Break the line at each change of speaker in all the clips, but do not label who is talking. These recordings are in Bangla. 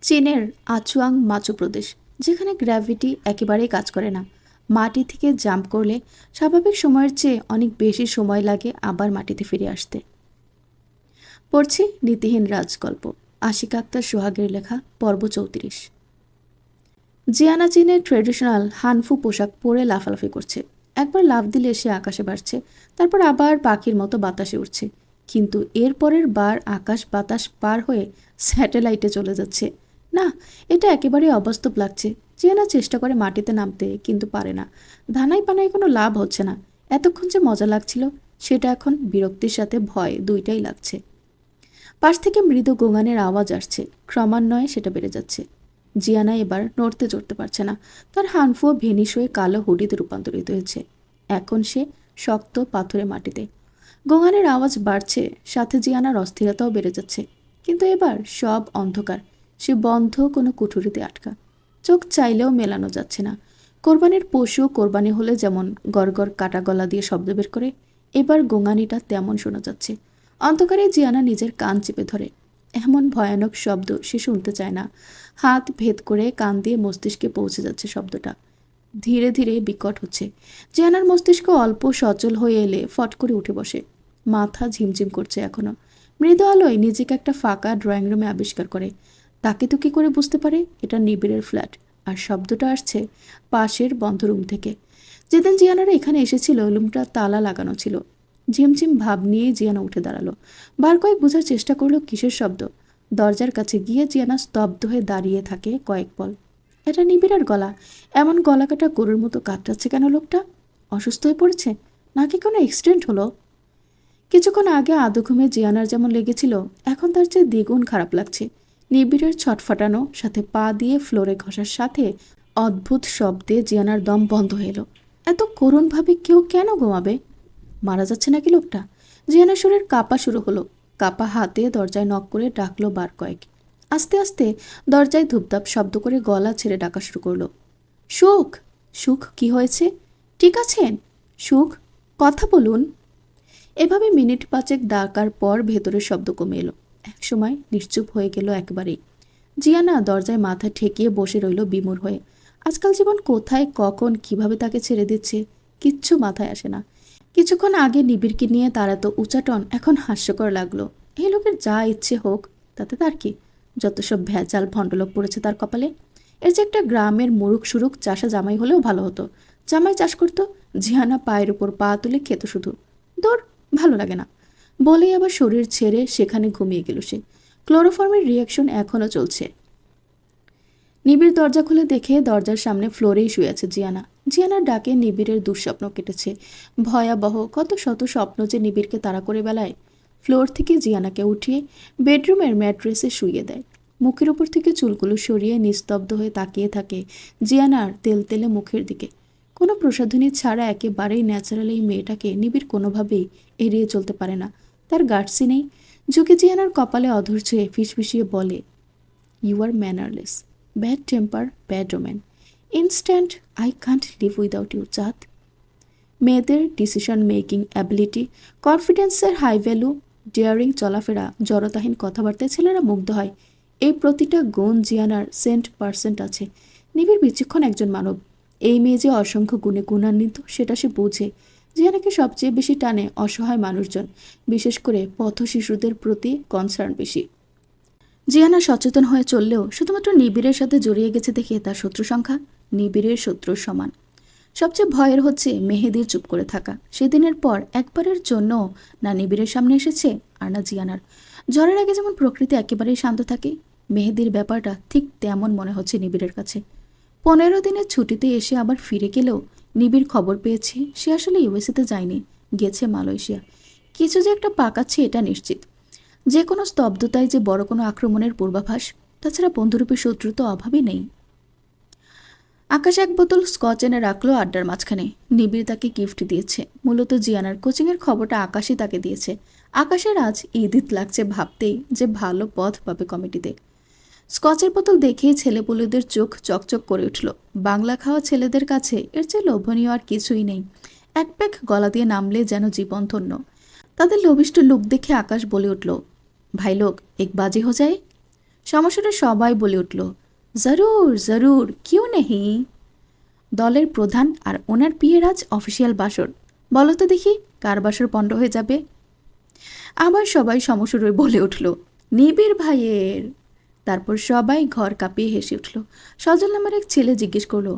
চীনের আচুয়াং মাচু প্রদেশ, যেখানে গ্র্যাভিটি একেবারেই কাজ করে না। মাটি থেকে জাম্প করলে স্বাভাবিক সময়ের চেয়ে অনেক বেশি সময় লাগে আবার মাটিতে ফিরে আসতে। পড়ছি নীতিহীন রাজগল্প, আশিকা আক্তার সোহাগের লেখা, পর্ব 34। জিয়ানা চীনের ট্রেডিশনাল হানফু পোশাক পরে লাফালাফি করছে। একবার লাফ দিলে সে আকাশে বাড়ছে, তারপর আবার পাখির মতো বাতাসে উঠছে। কিন্তু এর পরের বার আকাশ বাতাস পার হয়ে স্যাটেলাইটে চলে যাচ্ছে। না, এটা একেবারেই অবাস্তব লাগছে। জিয়ানা চেষ্টা করে মাটিতে নামতে, কিন্তু পারে না। ধানাই পানায় কোনো লাভ হচ্ছে না। এতক্ষণ যে মজা লাগছিল, সেটা এখন বিরক্তির সাথে ভয় দুইটাই লাগছে। পাশ থেকে মৃদু গোঙানের আওয়াজ আসছে, ক্রমান্বয়ে সেটা বেড়ে যাচ্ছে। জিয়ানা এবার নড়তে চড়তে পারছে না। তার হানফুও ভেনিস হয়ে কালো হুডিতে রূপান্তরিত হয়েছে। এখন সে শক্ত পাথুরে মাটিতে। গোঙানের আওয়াজ বাড়ছে, সাথে জিয়ানার অস্থিরতাও বেড়ে যাচ্ছে। কিন্তু এবার সব অন্ধকার। সে বন্ধ কোনো কুঠুরিতে আটকা। চোখ চাইলেও মেলানো যাচ্ছে না। কোরবানির পশু কোরবানি হলে যেমন গড়গড় কাটা গলা দিয়ে শব্দ বের করে, এবার গোঙানিটা তেমন শোনা যাচ্ছে। অন্ধকারে জিয়ানা নিজের কান চেপে ধরে। এমন ভয়ানক শব্দ সে শুনতে চায় না। হাত ভেদ করে কান দিয়ে মস্তিষ্কে পৌঁছে যাচ্ছে শব্দটা। ধীরে ধীরে বিকট হচ্ছে। জিয়ানার মস্তিষ্ক অল্প সচল হয়ে এলে ফট করে উঠে বসে। মাথা ঝিমঝিম করছে এখনো। মৃদু আলোয় নিজেকে একটা ফাঁকা ড্রয়িং রুমে আবিষ্কার করে। তাকে তো কি করে বুঝতে পারে এটা নিবিড়ের ফ্ল্যাট, আর শব্দটা আসছে পাশের বন্ধ রুম থেকে। যেদিন জিয়ানারা এখানে এসেছিল, রুমটা তালা লাগানো ছিল। ঝিমঝিম ভাব নিয়ে জিয়ানা উঠে দাঁড়ালো। বার কয়েক বোঝার চেষ্টা করলো কিসের শব্দ। দরজার কাছে গিয়ে জিয়ানা স্তব্ধ হয়ে দাঁড়িয়ে থাকে কয়েক পল। এটা নিবিড়ের গলা। এমন গলা কাটা গরুর মতো কাতরাচ্ছে কেন লোকটা? অসুস্থ হয়ে পড়েছে, নাকি কোনো অ্যাক্সিডেন্ট হলো? কিছুক্ষণ আগে আদো ঘুমে জিয়ানার যেমন লেগেছিল, এখন তার চেয়ে দ্বিগুণ খারাপ লাগছে। নিবিড়ের ছটফটানো, সাথে পা দিয়ে ফ্লোরে ঘষার সাথে অদ্ভুত শব্দে জিয়ানার দম বন্ধ হয়ে এলো। এত করুণভাবে কেউ কেন ঘুমাবে? মারা যাচ্ছে নাকি লোকটা? জিয়ানার শরীর কাঁপা শুরু হলো। কাঁপা হাতে দরজায় নক করে ডাকলো বার কয়েক। আস্তে আস্তে দরজায় ধূপধাপ শব্দ করে গলা ছেড়ে ডাকা শুরু করলো। সুখ, সুখ, কি হয়েছে? ঠিক আছেন? সুখ, কথা বলুন। এভাবে মিনিট পাঁচেক ডাকার পর ভেতরের শব্দ কমে এলো। একসময় নিশ্চুপ হয়ে গেল একবারেই। জিয়ানা দরজায় মাথা ঠেকিয়ে বসে রইল বিমূঢ় হয়ে। আজকাল জীবন কোথায়, কখন, কিভাবে তাকে ছেড়ে দিচ্ছে, কিচ্ছু মাথায় আসে না। কিছুক্ষণ আগে নিবিড়কে নিয়ে তার এত উচাটন এখন হাস্যকর লাগলো। এই লোকের যা ইচ্ছে হোক, তাতে তার কি? যত সব ভেজাল ভণ্ডলোক পড়েছে তার কপালে। এর যে একটা গ্রামের মুরুক সুরুক চাষা জামাই হলেও ভালো হতো। জামাই চাষ করতো, জিয়ানা পায়ের উপর পা তুলে খেত শুধু। দূর, ভালো লাগে না। বলেই আবার শরীর ছেড়ে সেখানে ঘুমিয়ে গেল সে। ক্লোরোফর্মের রিয়াকশন এখনও চলছে। নিবিড় দরজা খুলে দেখে দরজার সামনে ফ্লোরেই শুয়ে আছে জিয়ানা। জিয়ানার ডাকে নিবিড়ের দুঃস্বপ্ন কেটেছে। ভয়াবহ কত শত স্বপ্ন যে নিবিড়কে তাড়া করে বেলায়। ফ্লোর থেকে জিয়ানাকে উঠিয়ে বেডরুমের ম্যাট্রেসে শুইয়ে দেয়। মুখের উপর থেকে চুলগুলো সরিয়ে নিস্তব্ধ হয়ে তাকিয়ে থাকে জিয়ানার তেলতেলে মুখের দিকে। কোনো প্রসাধনী ছাড়া একেবারেই ন্যাচারাল এই মেয়েটাকে নিবিড় কোনোভাবেই এড়িয়ে চলতে পারে না। তার গার্ডসি নেই। ঝুঁকে জিয়ানার কপালে অধৈর্য ছুঁয়ে ফিসফিসিয়ে বলে, you are mannerless, bad temper, bad woman, instant, I can't live without you চাঁদ। মেয়েদের ডিসিশন মেকিং অ্যাবিলিটি, কনফিডেন্সের হাই ভ্যালু, ডেয়ারিং চলাফেরা, জড়তাহীন কথাবার্তায় ছেলেরা মুগ্ধ হয়। এই প্রতিটা গুণ জিয়ানার 100% আছে। নিবিড় বিচক্ষণ একজন মানব। এই মেয়ে যে অসংখ্য গুণে গুণান্বিত সেটা সে বোঝে। জিয়ানাকে সবচেয়ে বেশি টানে অসহায় মানুষজন, বিশেষ করে পথ শিশুদের প্রতি কনসার্ন বেশি। জিয়ানা সচেতন হয়ে চললেও শুধুমাত্র নিবিড়ের সাথে জড়িয়ে গেছে দেখে তার শত্রু সংখ্যা নিবিড়ের শত্রুর সমান। সবচেয়ে ভয়ের হচ্ছে মেহেদির চুপ করে থাকা। সেদিনের পর একবারের জন্য না নিবিড়ের সামনে এসেছে, আর না জিয়ানার। ঝড়ের আগে যেমন প্রকৃতি একেবারেই শান্ত থাকে, মেহেদির ব্যাপারটা ঠিক তেমন মনে হচ্ছে নিবিড়ের কাছে। 15 দিনের ছুটিতে এসে আবার ফিরে গেলেও নিবিড় খবর পেয়েছে সে আসলে ইউএসএতে যায়নি, গেছে মালয়েশিয়া। কিছু যে একটা পাকাচ্ছে এটা নিশ্চিত। যে কোনো স্তব্ধতায় যে বড় কোনো আক্রমণের পূর্বাভাস। তাছাড়া বন্ধুরূপী শত্রু তো অভাবই নেই। আকাশ এক বোতল স্কচ এনে রাখলো আড্ডার মাঝখানে। নিবিড় তাকে গিফট দিয়েছে। মূলত জিয়ানার কোচিংয়ের খবরটা আকাশই তাকে দিয়েছে। আকাশের আজ ঈদিত লাগছে ভাবতেই যে ভালো পথ পাবে কমিটিতে। স্কচের বোতল দেখেই ছেলেপুলেদের চোখ চকচক করে উঠল। বাংলা খাওয়া ছেলেদের কাছে এর চেয়ে লোভনীয় আর কিছুই নেই। এক প্যাক গলা দিয়ে নামলে যেন জীবন ধন্য। তাদের লোভিষ্ট লুক দেখে আকাশ বলে উঠল, ভাই লোক, এক বাজি হো যায়। সমস্যাটা সবাই বলে উঠল, জরুর জরুর কিউ নেহি। দলের প্রধান আর ওনার পিয়ের আজ অফিসিয়াল বাসর। বলো তো দেখি কার বাসর পণ্ড হয়ে যাবে। আবার সবাই সমস্যার বলে উঠল, নিবিড় ভাইয়ের। তারপর সবাই ঘর কাঁপিয়ে হেসে উঠল। সজল নামের এক ছেলে জিজ্ঞেস করলো,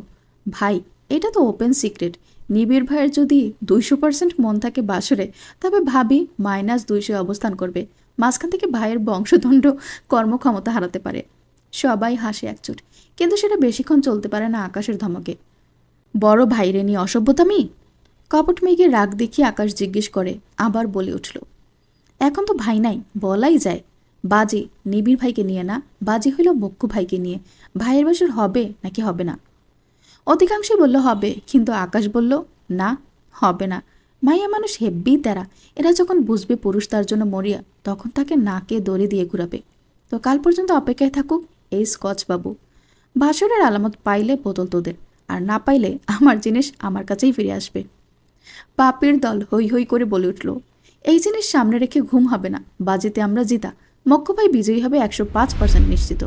ভাই এটা তো ওপেন সিক্রেট, নিবিড় ভাইয়ের যদি 200% মন থাকে বাসরে, তবে ভাবি -200 অবস্থান করবে, মাঝখান থেকে ভাইয়ের বংশদণ্ড কর্মক্ষমতা হারাতে পারে। সবাই হাসে একচোট, কিন্তু সেটা বেশিক্ষণ চলতে পারে না আকাশের ধমকে। বড় ভাইরে নিয়ে অসভ্যতামি। কপট মেঘে রাগ দেখিয়ে আকাশ জিজ্ঞেস করে, আবার বলে উঠল, এখন তো ভাই নাই, বলাই যায় বাজি নিবিড় ভাইকে নিয়ে না, বাজি হইল মক্কু ভাইকে নিয়ে। ভাইয়ের বাসর হবে নাকি হবে না? অধিকাংশই বলল হবে, কিন্তু আকাশ বলল না, হবে না। মাইয়া মানুষ হেব্বি তেরা, এরা যখন বুঝবে পুরুষ তার জন্য মরিয়া, তখন তাকে নাকে দড়ি দিয়ে ঘুরাবে। তো কাল পর্যন্ত অপেক্ষায় থাকুক এই স্কচ বাবু। বাসরের আলামত পাইলে বোতল তোদের, আর না পাইলে আমার জিনিস আমার কাছেই ফিরে আসবে। পাপের দল হৈ হৈ করে বলে উঠল, এই জিনিস সামনে রেখে ঘুম হবে না, বাজিতে আমরা জিতা, মক্কু ভাই বিজয়ী হবে 105% নিশ্চিত।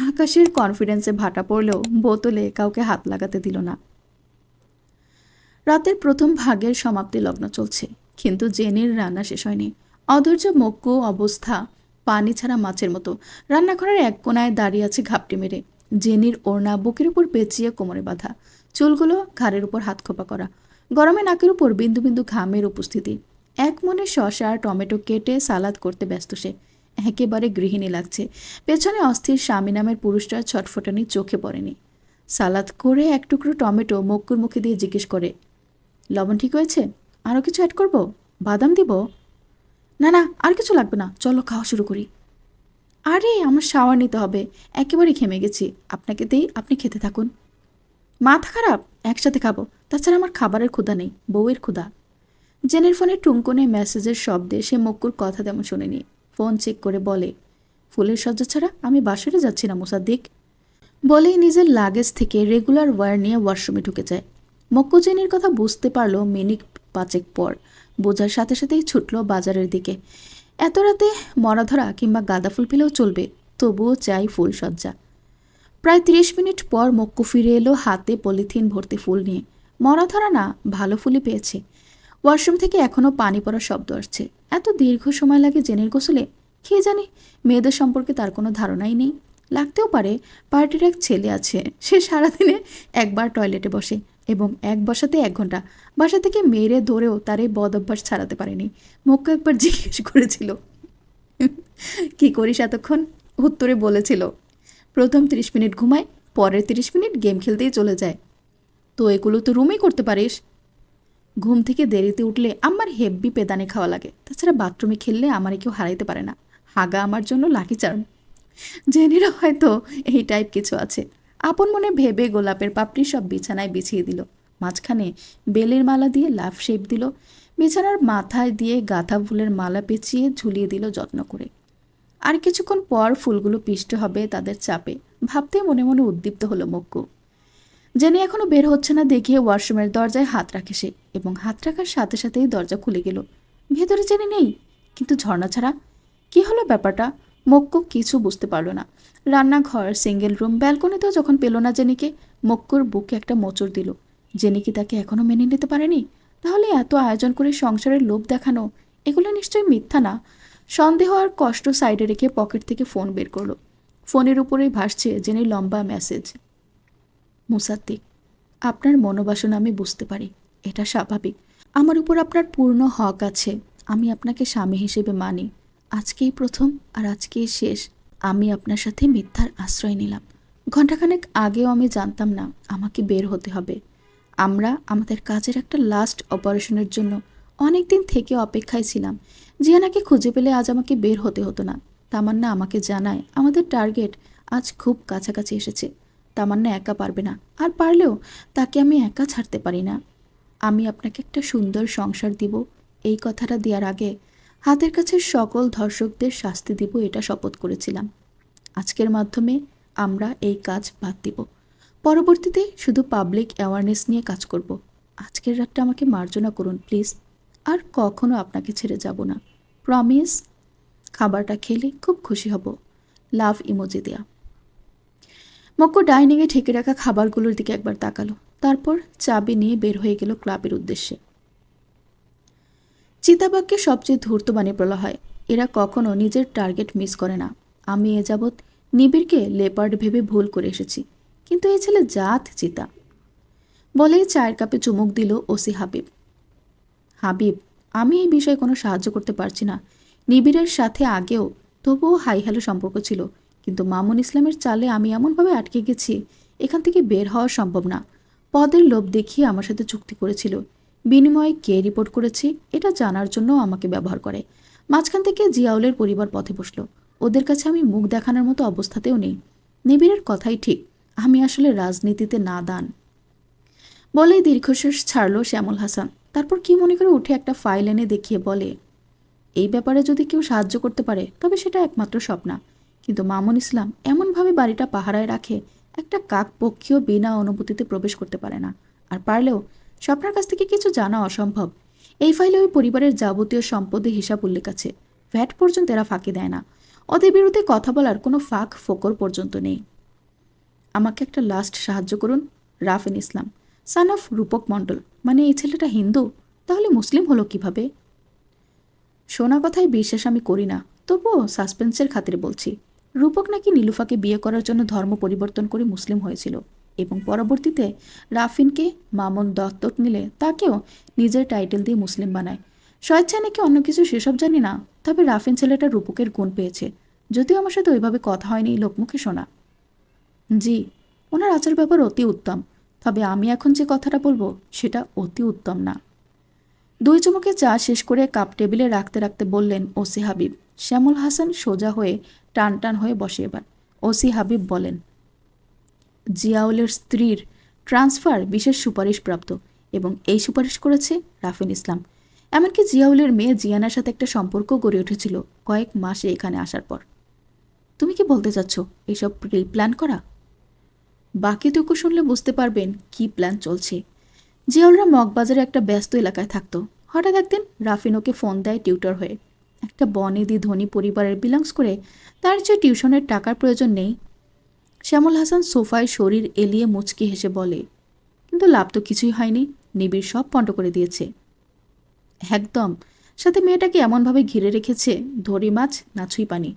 আকাশের কনফিডেন্সে ভাটা পড়লেও বোতলে কাউকে হাত লাগাতে দিল না। রাতের প্রথম ভাগের সমাপ্তি লগ্ন চলছে, কিন্তু জেনির রান্না শেষ হয়নি। অধৈর্য মক্কু অবস্থা পানি ছাড়া মাছের মতো রান্নাঘরের এক কোনায় দাঁড়িয়ে আছে ঘাপটি মেরে। জেনির ওড়না বুকের উপর পেঁচিয়ে কোমরে বাঁধা, চুলগুলো ঘাড়ের উপর হাত খোপা করা, গরমে নাকের উপর বিন্দু বিন্দু ঘামের উপস্থিতি। এক মনে শসা আর টমেটো কেটে সালাদ করতে ব্যস্ত সে। একেবারে গৃহিণী লাগছে। পেছনে অস্থির স্বামী নামের পুরুষটার ছটফটানি চোখে পড়েনি। সালাদ করে এক টুকরো টমেটো মক্কুর মুখে দিয়ে জিজ্ঞেস করে, লবণ ঠিক হয়েছে? আরও কিছু অ্যাড করব? বাদাম দিব? না না, আর কিছু লাগবে না, চলো খাওয়া শুরু করি। আরে আমার শাওয়ার নিতে হবে, একেবারে ঘেমে গেছি, আপনাকে দেই, আপনি খেতে থাকুন। মাথা খারাপ, একসাথে খাবো, তাছাড়া আমার খাবারের ক্ষুধা নেই, বউয়ের ক্ষুধা। জেনের ফোনে টুনকনে মেসেজের শব্দে সে মক্কুর কথা তেমন শোনেনি। ফোন চেক করে বলে, ফুলের সজ্জা ছাড়া আমি বাসরে যাচ্ছি না মুসাদ্দিক। বলেই নিজের লাগেজ থেকে রেগুলার ওয়্যার নিয়ে ওয়াশরুমে ঢুকে যায়। মক্কু জেনির কথা বুঝতে পারল মিনিট 5 পর। বোঝার সাথে সাথেই ছুটল বাজারের দিকে। এত রাতে মরাধরা কিংবা গাঁদা ফুল পেলেও চলবে, তবুও চাই ফুল সজ্জা। প্রায় 30 মিনিট পর মক্কু ফিরে এলো হাতে পলিথিন ভর্তি ফুল নিয়ে। মরাধরা না, ভালো ফুলই পেয়েছে। ওয়াশরুম থেকে এখনও পানি পড়ার শব্দ আসছে। এত দীর্ঘ সময় লাগে জেনের গোসলে? কে জানে, মেয়েদের সম্পর্কে তার কোনো ধারণাই নেই। লাগতেও পারে, পার্টির এক ছেলে আছে, সে সারাদিনে একবার টয়লেটে বসে, এবং এক বসাতে 1 ঘন্টা। বাসা থেকে মেরে ধরেও তার এই বদ অভ্যাস ছাড়াতে পারেনি। মক্কু একবার জিজ্ঞেস করেছিল, কি করিস এতক্ষণ? উত্তরে বলেছিল, প্রথম 30 মিনিট ঘুমায়, পরের 30 মিনিট গেম খেলতেই চলে যায়। তো এগুলো তো রুমেই করতে পারিস। ঘুম থেকে দেরিতে উঠলে আমার হেব্বি পেদানি খাওয়া লাগে, তাছাড়া বাথরুমে খেললে আমারে কেউ হারাইতে পারে না। হাগা আমার জন্য লাকি চার্ম। জেনেরা হয়তো এই টাইপ কিছু আছে। আপন মনে ভেবে গোলাপের পাপড়ি সব বিছানায় বিছিয়ে দিল। মাঝখানে বেলের মালা দিয়ে লাভ শেপ দিল। বিছানার মাথায় দিয়ে গাঁথা ফুলের মালা পেঁচিয়ে ঝুলিয়ে দিল যত্ন করে। আর কিছুক্ষণ পর ফুলগুলো পিষ্ট হবে তাদের চাপে, ভাবতে মনে মনে উদ্দীপ্ত হলো মক্কু। জেনে এখনো বের হচ্ছে না দেখিয়ে ওয়াশরুমের দরজায় হাত রাখে সে, এবং হাত রাখার সাথে সাথেই দরজা খুলে গেল। ভেতরে জেনে নেই, কিন্তু ঝর্ণা ছাড়া। কি হলো ব্যাপারটা? মক্কু কিছু বুঝতে পারল না। রান্নাঘর, সিঙ্গেল রুম, ব্যালকনিতেও যখন পেল না জেনিকে, মক্কুর বুকে একটা মোচড় দিল। জেনি কি তাকে এখনো মেনে নিতে পারেনি? তাহলে এত আয়োজন করে সংসারের লোভ দেখানো, এগুলো নিশ্চয়ই মিথ্যা না। সন্দেহ আর কষ্ট সাইডে রেখে পকেট থেকে ফোন বের করলো। ফোনের উপরেই ভাসছে জেনির লম্বা মেসেজ, মুসাদ্দিক, আপনার মনোবাসনা আমি বুঝতে পারি, এটা স্বাভাবিক। আমার উপর আপনার পূর্ণ হক আছে, আমি আপনাকে স্বামী হিসেবে মানি। আজকেই প্রথম আর আজকেই শেষ আমি আপনার সাথে মিথ্যার আশ্রয় নিলাম। ঘণ্টাখানেক আগেও আমি জানতাম না আমাকে বের হতে হবে। আমরা আমাদের কাজের একটা লাস্ট অপারেশনের জন্য অনেক দিন থেকে অপেক্ষায় ছিলাম। জিয়ানাকে খুঁজে পেলে আজ আমাকে বের হতে হতো না। তামান্না আমাকে জানায় আমাদের টার্গেট আজ খুব কাছাকাছি এসেছে। তামান্না একা পারবে না, আর পারলেও তাকে আমি একা ছাড়তে পারি না। আমি আপনাকে একটা সুন্দর সংসার দিব, এই কথাটা দেওয়ার আগে হাতের কাছে সকল ধর্ষকদের শাস্তি দিব, এটা শপথ করেছিলাম। আজকের মাধ্যমে আমরা এই কাজ বাদ দিব। পরবর্তীতে শুধু পাবলিক অ্যাওয়ারনেস নিয়ে কাজ করব। আজকের রাতটা আমাকে মার্জনা করুন প্লিজ। আর কখনো আপনাকে ছেড়ে যাব না, প্রমিস। খাবারটা খেলে খুব খুশি হব। লাভ ইমোজি দেয়া। মক্কো ডাইনিংয়ে ঠেকে রাখা খাবারগুলোর দিকে একবার তাকালো, তারপর চাবি নিয়ে বের হয়ে গেল ক্লাবের উদ্দেশ্যে। চিতাবাঘকে সবচেয়ে ধূর্ত বানিয়ে বলা হয়, এরা কখনো নিজের টার্গেট মিস করে না। আমি এ যাবৎ নিবিড়কে লেপার্ড ভেবে ভুল করে এসেছি, কিন্তু এই ছেলে জাত চিতা। বলেই চায়ের কাপে চুমুক দিল ওসি হাবিব। হাবিব, আমি এই বিষয়ে কোনো সাহায্য করতে পারছি না। নিবিড়ের সাথে আগেও তবুও হাই হ্যালো সম্পর্ক ছিল, কিন্তু মামুন ইসলামের চালে আমি এমনভাবে আটকে গেছি, এখান থেকে বের হওয়া সম্ভব না। পদের লোভ দেখিয়ে আমার সাথে চুক্তি করেছিল, বিনিময়ে কে রিপোর্ট করেছি এটা জানার জন্য আমাকে ব্যবহার করে। মাঝখান থেকে জিয়াউলের পরিবার পথে বসল। ওদের কাছে আমি মুখ দেখানোর মতো অবস্থাতেও নেই। নিবিড়ের কথাই ঠিক, আমি আসলে রাজনীতিতে নাদান। বলেই দীর্ঘশ্বাস ছাড়ল শ্যামল হাসান। তারপর কি মনে করে উঠে একটা ফাইল এনে দেখিয়ে বলে, এই ব্যাপারে যদি কেউ সাহায্য করতে পারে তবে সেটা একমাত্র স্বপ্না। কিন্তু মামুন ইসলাম এমনভাবে বাড়িটা পাহারায় রাখে, একটা কাক পক্ষীও বিনা অনুমতিতে প্রবেশ করতে পারে না। আর পারলেও স্বপ্নার কাছ থেকে কিছু জানা অসম্ভব। এই ফাইলে ওই পরিবারের যাবতীয় সম্পদের হিসাব উল্লেখ আছে, ভ্যাট পর্যন্ত এরা ফাঁকি দেয় না। ওদের বিরুদ্ধে কথা বলার কোনো ফাঁক ফোকর পর্যন্ত নেই। আমাকে একটা লাস্ট সাহায্য করুন। রাফিন ইসলাম, সান অফ রূপক মণ্ডল। মানে এই ছেলেটা হিন্দু, তাহলে মুসলিম হলো কিভাবে? শোনা কথায় বিশ্বাস আমি করি না, তবুও সাসপেন্সের খাতিরে বলছি। রূপক নাকি নীলুফাকে বিয়ে করার জন্য ধর্ম পরিবর্তন করে মুসলিম হয়েছিল, এবং পরবর্তীতে রাফিনকে মামুন দত্তক নিলে তাকেও নিজের টাইটেল দিয়ে মুসলিম বানায়। স্বেচ্ছায় নাকি অন্য কিছু সেসব জানি না, তবে রাফিন ছেলেটা রূপকের গুণ পেয়েছে। যদিও আমার সাথে ওইভাবে কথা হয়নি, লোকমুখে শোনা। জি, ওনার আচার ব্যাপার অতি উত্তম, তবে আমি এখন যে কথাটা বলবো সেটা অতি উত্তম না। দুই চুমুকে চা শেষ করে কাপ টেবিলে রাখতে রাখতে বললেন ওসি হাবিব। শ্যামল হাসান সোজা হয়ে টান টান হয়ে বসে এবার। ওসি হাবিব বলেন, জিয়াউলের স্ত্রীর ট্রান্সফার বিশেষ সুপারিশপ্রাপ্ত, এবং এই সুপারিশ করেছে রাফিন ইসলাম। এমনকি জিয়াউলের মেয়ে জিয়ানার সাথে একটা সম্পর্ক গড়ে উঠেছিল কয়েক মাসে এখানে আসার পর। তুমি কি বলতে চাচ্ছ এইসব প্ল্যান করা? বাকিটুকু শুনলে বুঝতে পারবেন কি প্ল্যান চলছে। জিয়াউলরা মগবাজারে একটা ব্যস্ত এলাকায় থাকতো। হঠাৎ একদিন রাফিন ওকে ফোন দেয় টিউটর হয়ে। একটা বনেদি ধনী পরিবারের বিলংস করে তার যে টিউশনের টাকার প্রয়োজন নেই। শ্যামল হাসান সোফায় শরীর এলিয়ে মুচকি হেসে বলে, কিন্তু লাভ তো কিছুই হয়নি, নিবিড় সব পণ্ড করে দিয়েছে। একদম, সাথে মেয়েটাকে এমনভাবে ঘিরে রেখেছে, ধরি মাছ না ছুঁই পানি।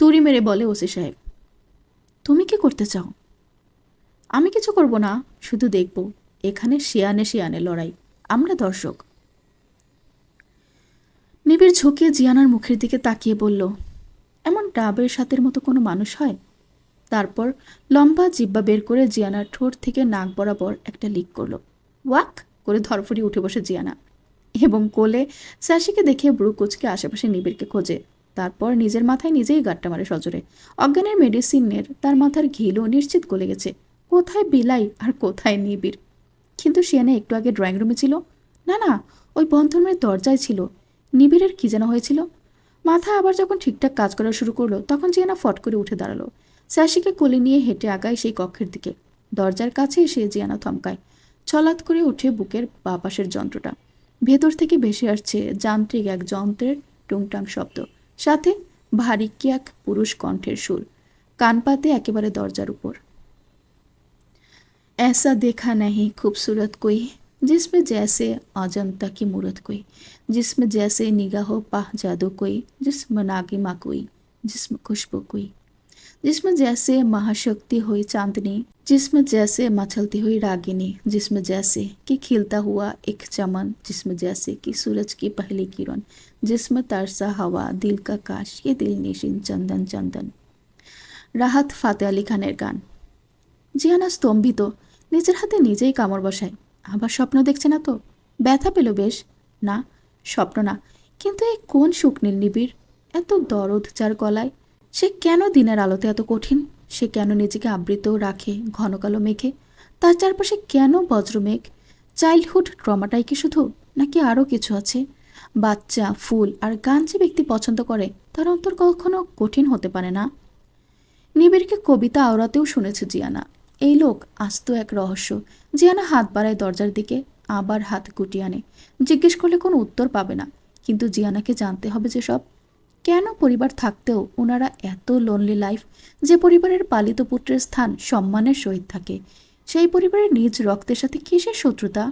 তুড়ি মেরে বলে ওসি সাহেব। তুমি কি করতে চাও? আমি কিছু করব না, শুধু দেখব। এখানে শেয়ানে শেয়ানে লড়াই, আমরা দর্শক। নিবিড় ঝুঁকিয়ে জিয়ানার মুখের দিকে তাকিয়ে বলল, এমন ডাবের সাথের মতো কোনো মানুষ হয়? তারপর লম্বা জিব্বা বের করে জিয়ানার ঠোঁট থেকে নাক বরাবর একটা লিক করলো। ওয়াক করে ধরফড়ি উঠে বসে জিয়ানা, এবং কোলে স্যাশিকে দেখে ব্রু কুচকে আশেপাশে নিবিড়কে খোঁজে। তারপর নিজের মাথায় নিজেই গাট্টা মারে সজোরে। অজ্ঞানের মেডিসিনের তার মাথার ঘিলও নিশ্চিত গলে গেছে, কোথায় বিলাই আর কোথায় নিবিড়। কিন্তু শিয়ানা একটু আগে ড্রয়িং রুমে ছিল। না না, ওই বন্ধ রুমের দরজায় ছিল। নিবিড়ের কি যেন হয়েছিল। মাথা আবার যখন ঠিকঠাক কাজ করা শুরু করলো, তখন জিয়ানা ফট করে উঠে দাঁড়ালো। স্যাশিকে কোলে নিয়ে হেঁটে আগায় সেই কক্ষের দিকে। দরজার কাছে এসে জিয়ানা থমকায়। ছলাৎ করে উঠে বুকের বা পাশের যন্ত্রটা। ভেতর থেকে ভেসে আসছে যান্ত্রিক এক যন্ত্রের টুংটাং শব্দ, সাথে ভারী কি এক পুরুষ কণ্ঠের সুর, কান পাতে একেবারে দরজার উপর। ऐसा देखा नहीं खूबसूरत कोई, जिसमें जैसे अजंता की मूरत कोई, जिसमें जैसे निगाहों पाह जादू कोई, जिसमें नागिमा कोई, जिसमें खुशबू कोई, जिसमें जैसे महाशक्ति हुई चांदनी, जिसमें जैसे मचलती हुई रागिनी, जिसमें जैसे कि खिलता हुआ एक चमन, जिसमें जैसे कि सूरज की पहली किरण, जिसमें तरसा हवा दिल का काश, ये दिल निशिन चंदन चंदन। রাহাত ফাতে আলী খানের গান। জিয়ানা স্তম্ভিত, নিজের হাতে নিজেই কামড় বসায়। আবার স্বপ্ন দেখছে না তো? ব্যথা পেল বেশ। না, স্বপ্ন না, কিন্তু এই কোন শুকনীল নিবিড়, এত দরদ যার গলায়। সে কেন দিনের আলোতে এত কঠিন? সে কেন নিজেকে আবৃত রাখে ঘন কালো মেঘে? তার চারপাশে কেন বজ্রমেঘ? চাইল্ডহুড ট্রমাটাই কি শুধু, নাকি আরও কিছু আছে? বাচ্চা, ফুল আর গান যে ব্যক্তি পছন্দ করে, তার অন্তর কখনো কঠিন হতে পারে না। নিবিড়কে কবিতা আওড়াতেও শুনেছে জিয়ানা। এই লোক আস্ত এক রহস্য। জিয়ানা হাত বাড়ায় দরজার দিকে, আবার হাত গুটিয়ে আনে। জিজ্ঞেস করলে কোনো উত্তর পাবে না, কিন্তু জিয়ানাকে জানতে হবে যে সব। কেন পরিবার থাকতেও ওনারা এত লোনলি লাইফ? যে পরিবারের পালিত পুত্রের স্থান সম্মানের সহিত থাকে, সেই পরিবারের নিজ রক্তের সাথে কিসের শত্রুতা?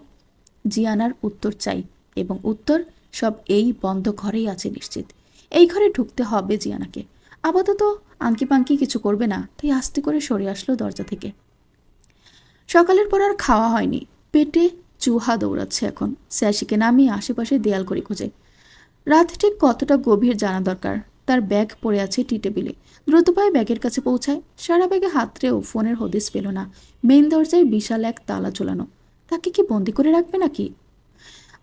জিয়ানার উত্তর চাই, এবং উত্তর সব এই বন্ধ ঘরেই আছে নিশ্চিত। এই ঘরে ঢুকতে হবে জিয়ানাকে। আপাতত আঙ্কি পাঙ্কি কিছু করবে না, তাই আস্তে করে সরে আসলো দরজা থেকে। সকালের পর আর খাওয়া হয়নি, পেটে চুহা দৌড়াচ্ছে এখন। স্যাশিকে নামিয়ে আশেপাশে দেয়াল করে খোঁজে। রাত ঠিক কতটা গভীর জানা দরকার। তার ব্যাগ পড়ে আছে টি টেবিলে। দ্রুত পায়ে ব্যাগের কাছে পৌঁছায়। সারা ব্যাগে হাতড়েও ফোনের হদিস পেল না। মেইন দরজায় বিশাল এক তালা ঝোলানো। তাকে কি বন্দি করে রাখবে নাকি?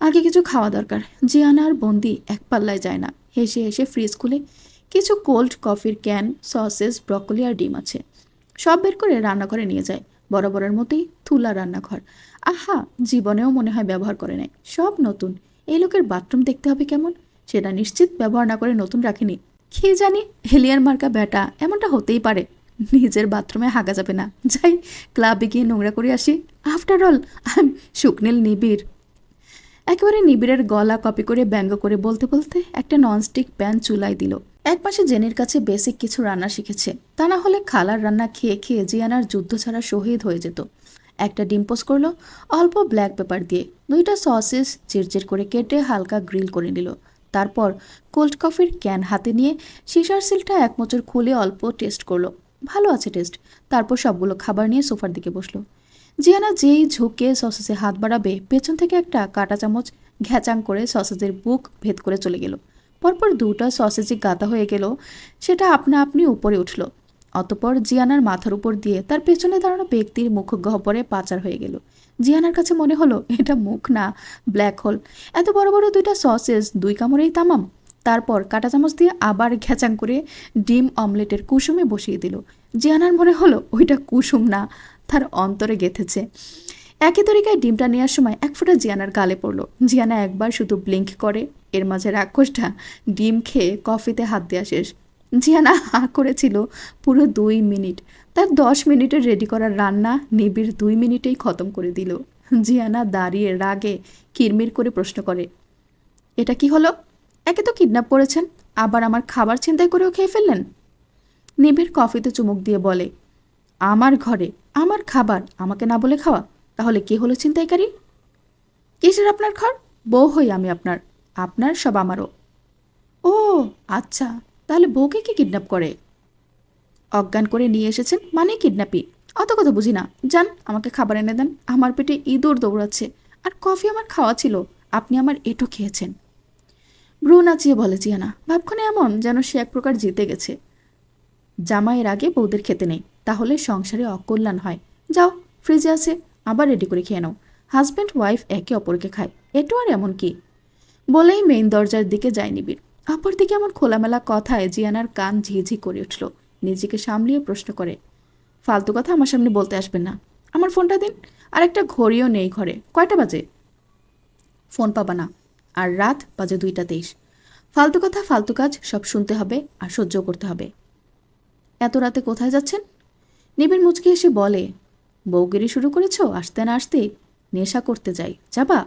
আগে কিছু খাওয়া দরকার। জিয়ানা আর বন্দি এক পাল্লায় যায় না। হেসে হেসে ফ্রিজ খুলে কিছু কোল্ড কফির ক্যান, সসেস, ব্রকলি আর ডিম আছে, সব বের করে রান্নাঘরে নিয়ে যায়। বরাবরের মতোই তুলা রান্নাঘর। আহা, জীবনেও মনে হয় ব্যবহার করে নাই। সব নতুন। এই লোকের বাথরুম দেখতে হবে কেমন, সেটা নিশ্চিত ব্যবহার না করে নতুন রাখেনি। কি জানি, হেলিয়ার মার্কা ব্যাটা, এমনটা হতেই পারে। নিজের বাথরুমে হাগা যাবে না, যাই ক্লাবে গিয়ে নোংরা করে আসি। আফটার অল আই এম শুকনীল নিবিড়। একেবারে নিবিড়ের গলা কপি করে ব্যঙ্গ করে বলতে বলতে একটা ননস্টিক প্যান চুলায় দিল। এক মাসে জেনির কাছে বেসিক কিছু রান্না শিখেছে, তা না হলে খালার রান্না খেয়ে খেয়ে জিয়ানার যুদ্ধ ছাড়া শহীদ হয়ে যেত। একটা ডিম পোস্ট করলো অল্প ব্ল্যাক পেপার দিয়ে। দুইটা সসেস চিরচির করে কেটে হালকা গ্রিল করে নিল। তারপর কোল্ড কফির ক্যান হাতে নিয়ে সিসার সিলটা এক মোচড় খুলে অল্প টেস্ট করলো। ভালো আছে টেস্ট। তারপর সবগুলো খাবার নিয়ে সোফার দিকে বসলো। জিয়ানা যেই ঝুঁকে সসেসে হাত বাড়াবে, পেছন থেকে একটা কাঁটা চামচ ঘ্যাচাং করে সসেজের বুক ভেদ করে চলে গেল। পরপর দুটা সসেজে গাদা হয়ে গেল। সেটা আপনা আপনি উপরে উঠল। অতপর জিয়ানার মাথার উপর দিয়ে তার পেছনে দাঁড়ানো ব্যক্তির মুখ গহ্বরে পাচার হয়ে গেল। জিয়ানার কাছে মনে হলো এটা মুখ না, ব্ল্যাক হোল। এত বড় বড় দুইটা সসেজ দুই কামড়েই তামাম। তারপর কাঁটা চামচ দিয়ে আবার ঘ্যাচাং করে ডিম অমলেটের কুসুমে বসিয়ে দিল। জিয়ানার মনে হলো ওইটা কুসুম না, তার অন্তরে গেঁথেছে। একই তরিকায় ডিমটা নেওয়ার সময় এক ফোঁটা জিয়ানার গালে পড়ল। জিয়ানা একবার শুধু ব্লিঙ্ক করে, এর মাঝে রাক্ষসটা ডিম খেয়ে কফিতে হাত দেওয়া শেষ। জিয়ানা হা করেছিল পুরো 2 মিনিট। তার 10 মিনিটের রেডি করার রান্না নিবিড় 2 মিনিটেই খতম করে দিল। জিয়ানা দাঁড়িয়ে রাগে কিরমির করে প্রশ্ন করে, এটা কি হলো? একে তো কিডন্যাপ করেছেন, আবার আমার খাবার ছিনতাই করেও খেয়ে ফেললেন। নিবিড় কফিতে চুমুক দিয়ে বলে, আমার ঘরে আমার খাবার আমাকে না বলে খাওয়া? তাহলে কে হলো ছিনতাইকারী? কিসের আপনার ঘর? বউ হই আমি আপনার, আপনার সব আমারও। ও আচ্ছা, তাহলে বউকে কি কিডন্যাপ করে? অজ্ঞান করে নিয়ে এসেছেন মানে কিডন্যাপি? অত কথা বুঝি না। যান, আমাকে খাবার এনে দেন। আমার পেটে ইঁদুর দৌড়াচ্ছে। আর কফি আমার খাওয়া ছিল, আপনি আমার এঁটো খেয়েছেন। ভ্রু নাচিয়ে বলে জিয়ানা, ভাবক্ষণে এমন যেন সে এক প্রকার জিতে গেছে। জামাইয়ের আগে বউদের খেতে নেই, তাহলে সংসারে অকল্যাণ হয়। যাও, ফ্রিজে আছে, আবার রেডি করে খেয়ে নাও। হাজব্যান্ড ওয়াইফ একে অপরকে খায়, এটু আর এমন কি? বলেই মেইন দরজার দিকে যায় নিবিড়। অপরদিকে এমন খোলামেলা কথায় জিয়ানার কান ঝিঝি করে উঠল। নিজেকে সামলিয়ে প্রশ্ন করে, ফালতু কথা আমার সামনে বলতে আসবেন না। আমার ফোনটা দিন। আর একটা ঘড়িও নেই ঘরে। কয়টা বাজে? ফোন পাবা না। আর রাত বাজে 2টা 23। ফালতু কথা ফালতু কাজ সব শুনতে হবে আর সহ্য করতে হবে। এত রাতে কোথায় যাচ্ছেন? নিবিড় মুচকি এসে বলে, বউগিরি শুরু করেছ? আসতে না আসতে নেশা করতে যাই, যাবা?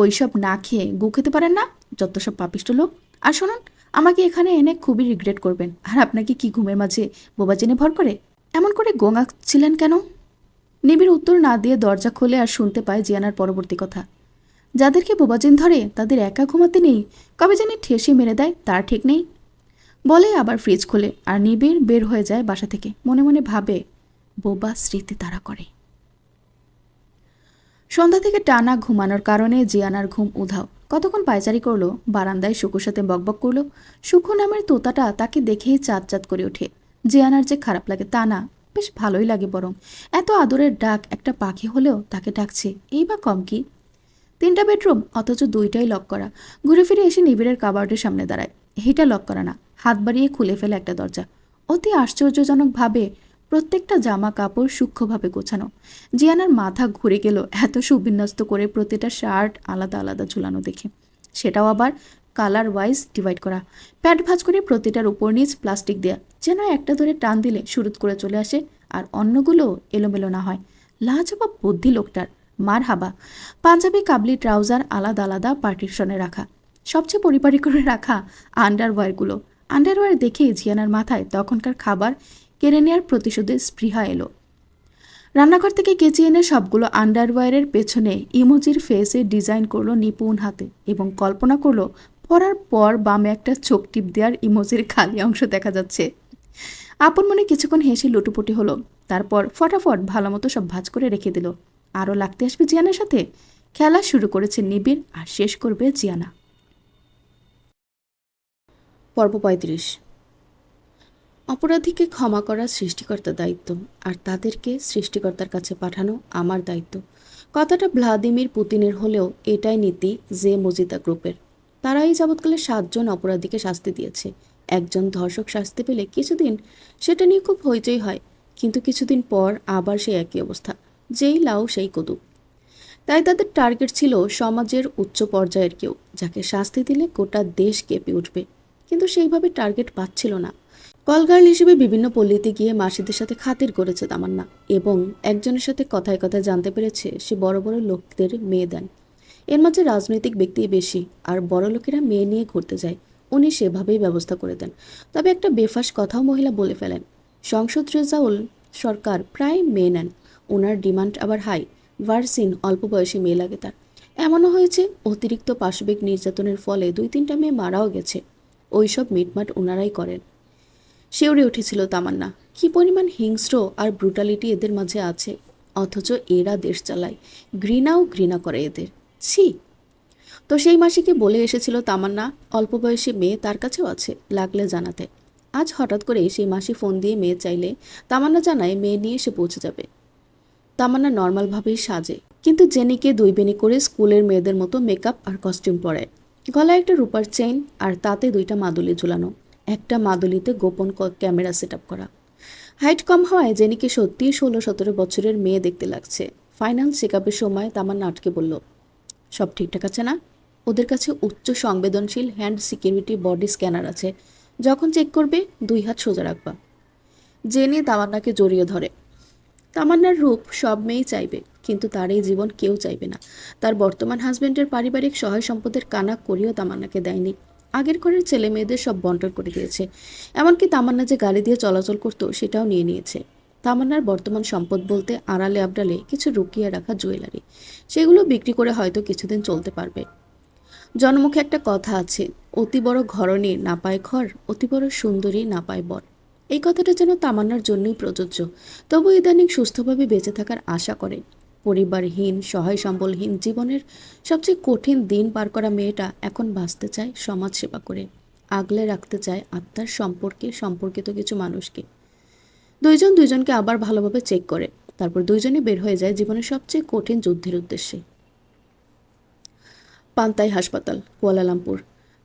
ওইসব না খেয়ে গু খেতে পারেন না, যত সব পাপিষ্ট লোক। আর শুনুন, আমাকে এখানে এনে খুবই রিগ্রেট করবেন। আর আপনাকে কি ঘুমের মাঝে বোবা জেনে ভর করে? এমন করে গোঙাচ্ছিলেন কেন? নিবিড় উত্তর না দিয়ে দরজা খোলে আর শুনতে পায় জিয়ানার পরবর্তী কথা। যাদেরকে বোবাজিন ধরে তাদের একা ঘুমাতে নেই, কবে জানি ঠেসে মেরে দেয় তার ঠিক নেই। বলে আবার ফ্রিজ খোলে আর নিবিড় বের হয়ে যায় বাসা থেকে। মনে মনে ভাবে, বোবা স্মৃতি তারা করে। সন্ধ্যা থেকে টানা ঘুমানোর কারণে জিয়ানার ঘুম উধাও। কতক্ষণ পায়চারি করলো, বারান্দায় শুকুর সাথে বকবক করলো। সুখু নামের তোতাটা তাকে দেখেই চাঁদ চাঁদ করে ওঠে। জিয়ানার যে খারাপ লাগে তা না, বেশ ভালোই লাগে বরং। এত আদরের ডাক একটা পাখি হলেও তাকে ডাকছে, এই বা কম কি? 3টা বেডরুম, অথচ 2টাই লক করা। ঘুরে ফিরে এসে নিবিড়ের কাবার্ডের সামনে দাঁড়ায়। এইটা লক করা না। হাত বাড়িয়ে খুলে ফেলে একটা দরজা। অতি আশ্চর্যজনকভাবে প্রত্যেকটা জামা কাপড় সূক্ষ্মভাবে গোছানো। জিয়ানার মাথা ঘুরে গেল এত সুবিন্যস্ত করে প্রতিটা শার্ট আলাদা আলাদা ঝুলানো দেখে। সেটাও আবার কালার ওয়াইজ ডিভাইড করা। প্যাড ভাঁজ করে প্রতিটার উপর নিচ প্লাস্টিক দেয়া, যেন একটা ধরে টান দিলে শুরুত করে চলে আসে আর অন্যগুলো এলোমেলো না হয়। লাজবাব বুদ্ধি লোকটার, মার হাবা। পাঞ্জাবি কাবলি ট্রাউজার আলাদা আলাদা পার্টিশনে রাখা। সবচেয়ে পরিপাটি করে রাখা আন্ডারওয়্যারগুলো। আন্ডারওয়্যার দেখেই জিয়ানার মাথায় তখনকার খাবার কেড়ে নেওয়ার প্রতিশোধে স্পৃহা এলো। রান্নাঘর থেকে কেচি এনে সবগুলো আন্ডারওয়্যারের পেছনে ইমোজির ফেসে ডিজাইন করলো নিপুণ হাতে এবং কল্পনা করলো পরার পর বামে একটা চোখ টিপ দেওয়ার ইমোজির খালি অংশ দেখা যাচ্ছে। আপন মনে কিছুক্ষণ হেসে লুটোপুটি হলো, তারপর ফটাফট ভালো মতো সব ভাঁজ করে রেখে দিল। আরও লাগতে আসবে জিয়ানার সাথে। খেলা শুরু করেছে নিবিড় আর শেষ করবে জিয়ানা। পর্ব ৩৫। অপরাধীকে ক্ষমা করা সৃষ্টিকর্তার দায়িত্ব, আর তাদেরকে সৃষ্টিকর্তার কাছে পাঠানো আমার দায়িত্ব। কথাটা ভ্লাদিমির পুতিনের হলেও এটাই নীতি যে মজিদা গ্রুপের। তারা এই যাবৎকালে ৭ জন অপরাধীকে শাস্তি দিয়েছে। একজন ধর্ষক শাস্তি পেলে কিছুদিন সেটা নিয়ে খুব হইচই হয়, কিন্তু কিছুদিন পর আবার সেই একই অবস্থা, যেই লাউ সেই কদু। তাই তাদের টার্গেট ছিল সমাজের উচ্চ পর্যায়ের কেউ, যাকে শাস্তি দিলে গোটা দেশ কেঁপে উঠবে। কিন্তু সেইভাবে টার্গেট পাচ্ছিল না। কলগার্ল হিসেবে বিভিন্ন পল্লীতে গিয়ে মাসিদের সাথে খাতির করেছে তামান্না, এবং একজনের সাথে কথায় কথায় জানতে পেরেছে সে বড় বড় লোকদের মেয়ে দেন। এর মাঝে রাজনৈতিক ব্যক্তি বেশি, আর বড় লোকেরা মেয়ে নিয়ে ঘুরতে যায়। উনি সেভাবেই ব্যবস্থা করে দেন। তবে একটা বেফাস কথাও মহিলা বলে ফেলেন, সংসদ রেজাউল সরকার প্রায় মেয়ে নেন। ওনার ডিমান্ড আবার হাই ভার্সিন, অল্প বয়সী মেয়ে লাগে তার। এমনও হয়েছে অতিরিক্ত পাশবিক নির্যাতনের ফলে ২-৩টা মেয়ে মারাও গেছে। ওইসব মিটমাট ওনারাই করেন। শিউরে উঠেছিল তামান্না। কি পরিমাণ হিংস্র আর ব্রুটালিটি এদের মাঝে আছে, অথচ এরা দেশ চালায়। ঘৃণাও ঘৃণা করে এদের, ছি। তো সেই মাসিকে বলে এসেছিল তামান্না অল্প বয়সী মেয়ে তার কাছেও আছে, লাগলে জানাতে। আজ হঠাৎ করে সেই মাসি ফোন দিয়ে মেয়ে চাইলে তামান্না জানায় মেয়ে নিয়ে এসে পৌঁছে যাবে। তামান্না নর্মালভাবেই সাজে, কিন্তু জেনিকে ২ বেনি করে স্কুলের মেয়েদের মতো মেকআপ আর কস্টিউম পরায়। গলায় একটা রূপার চেইন, আর তাতে ২টা মাদুলি ঝুলানো। একটা মাদুলিতে গোপন ক্যামেরা সেট আপ করা। হাইট কম হওয়ায় জেনিকে সত্যি ১৬-১৭ বছরের মেয়ে দেখতে লাগছে। ফাইনাল চেকআপের সময় তামান্না আটকে বলল, সব ঠিকঠাক আছে না? ওদের কাছে উচ্চ সংবেদনশীল হ্যান্ড সিকিউরিটি বডি স্ক্যানার আছে, যখন চেক করবে ২ হাত সোজা রাখবা। জেনি তামান্নাকে জড়িয়ে ধরে। তামান্নার রূপ সব মেয়েই চাইবে, কিন্তু তার এই জীবন কেউ চাইবে না। তার বর্তমান হাজবেন্ডের পারিবারিক সহায় সম্পদের কানা করিও তামান্নাকে দেয়নি। আগের ঘরের ছেলে মেয়েদের সব বন্টন করে দিয়েছে। এমনকি তামান্না যে গাড়ি দিয়ে চলাচল করতো সেটাও নিয়ে নিয়েছে। তামান্নার বর্তমান সম্পদ বলতে আড়ালে আবডালে কিছু লুকিয়ে রাখা জুয়েলারি, সেগুলো বিক্রি করে হয়তো কিছুদিন চলতে পারবে। জনমুখে একটা কথা আছে, অতি বড় ঘরণী না পায় ঘর, অতি বড় সুন্দরী না পায় বর। এই কথাটা যেন তামান্নার জন্যই প্রযোজ্য। তবু ইদানিং সুস্থভাবে বেঁচে থাকার আশা করে। পরিবারহীন, সহায় সম্বলহীন জীবনের সবচেয়ে কঠিন দিন পার করা মেয়েটা এখন বাঁচতে চায় সমাজ সেবা করে, আগলে রাখতে চায় আত্মার সম্পর্কিত কিছু মানুষকে। দুইজন দুইজনকে আবার ভালোভাবে চেক করে, তারপর দুইজনই বের হয়ে যায় জীবনের সবচেয়ে কঠিন যুদ্ধের উদ্দেশ্যে। পান্তাই হাসপাতাল, কুয়ালালামপুর।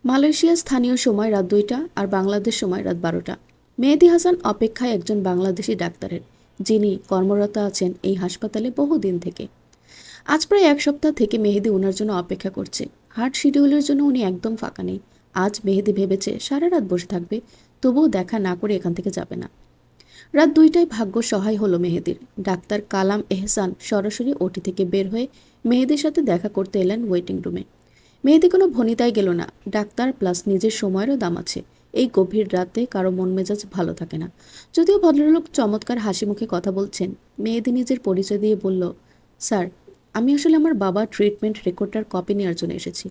মালয়েশিয়ার স্থানীয় সময় রাত ২টা আর বাংলাদেশ সময় রাত ১২টা। মেহেদি হাসান অপেক্ষায় একজন বাংলাদেশি ডাক্তারের, যিনি কর্মরত আছেন এই হাসপাতালে বহুদিন থেকে। আজ প্রায় ১ সপ্তাহ থেকে মেহেদি ওনার জন্য অপেক্ষা করছে। হার্ট শিডিউলের জন্য উনি একদম ফাঁকা নেই। আজ মেহেদি ভেবেছে সারা রাত বসে থাকবে, তবুও দেখা না করে এখান থেকে যাবে না। রাত ২টায় ভাগ্য সহায় হলো মেহেদির। ডাক্তার কালাম এহসান সরাসরি ওটি থেকে বের হয়ে মেহেদির সাথে দেখা করতে এলেন ওয়েটিং রুমে। মেহেদি কোনো ভনিতায় গেল না। ডাক্তার প্লাস নিজের সময়েরও দাম আছে। এই গভীর রাতে কারো মন মেজাজ ভালো থাকে না। যদিও ভদ্রলোক চমৎকার হাসি মুখে কথা বলছেন, মেহেদি নিজের পরিচয় দিয়ে বলল, স্যার, আমি আসলে আমার বাবার ট্রিটমেন্ট রেকর্ডটার কপি নেওয়ার জন্য এসেছি।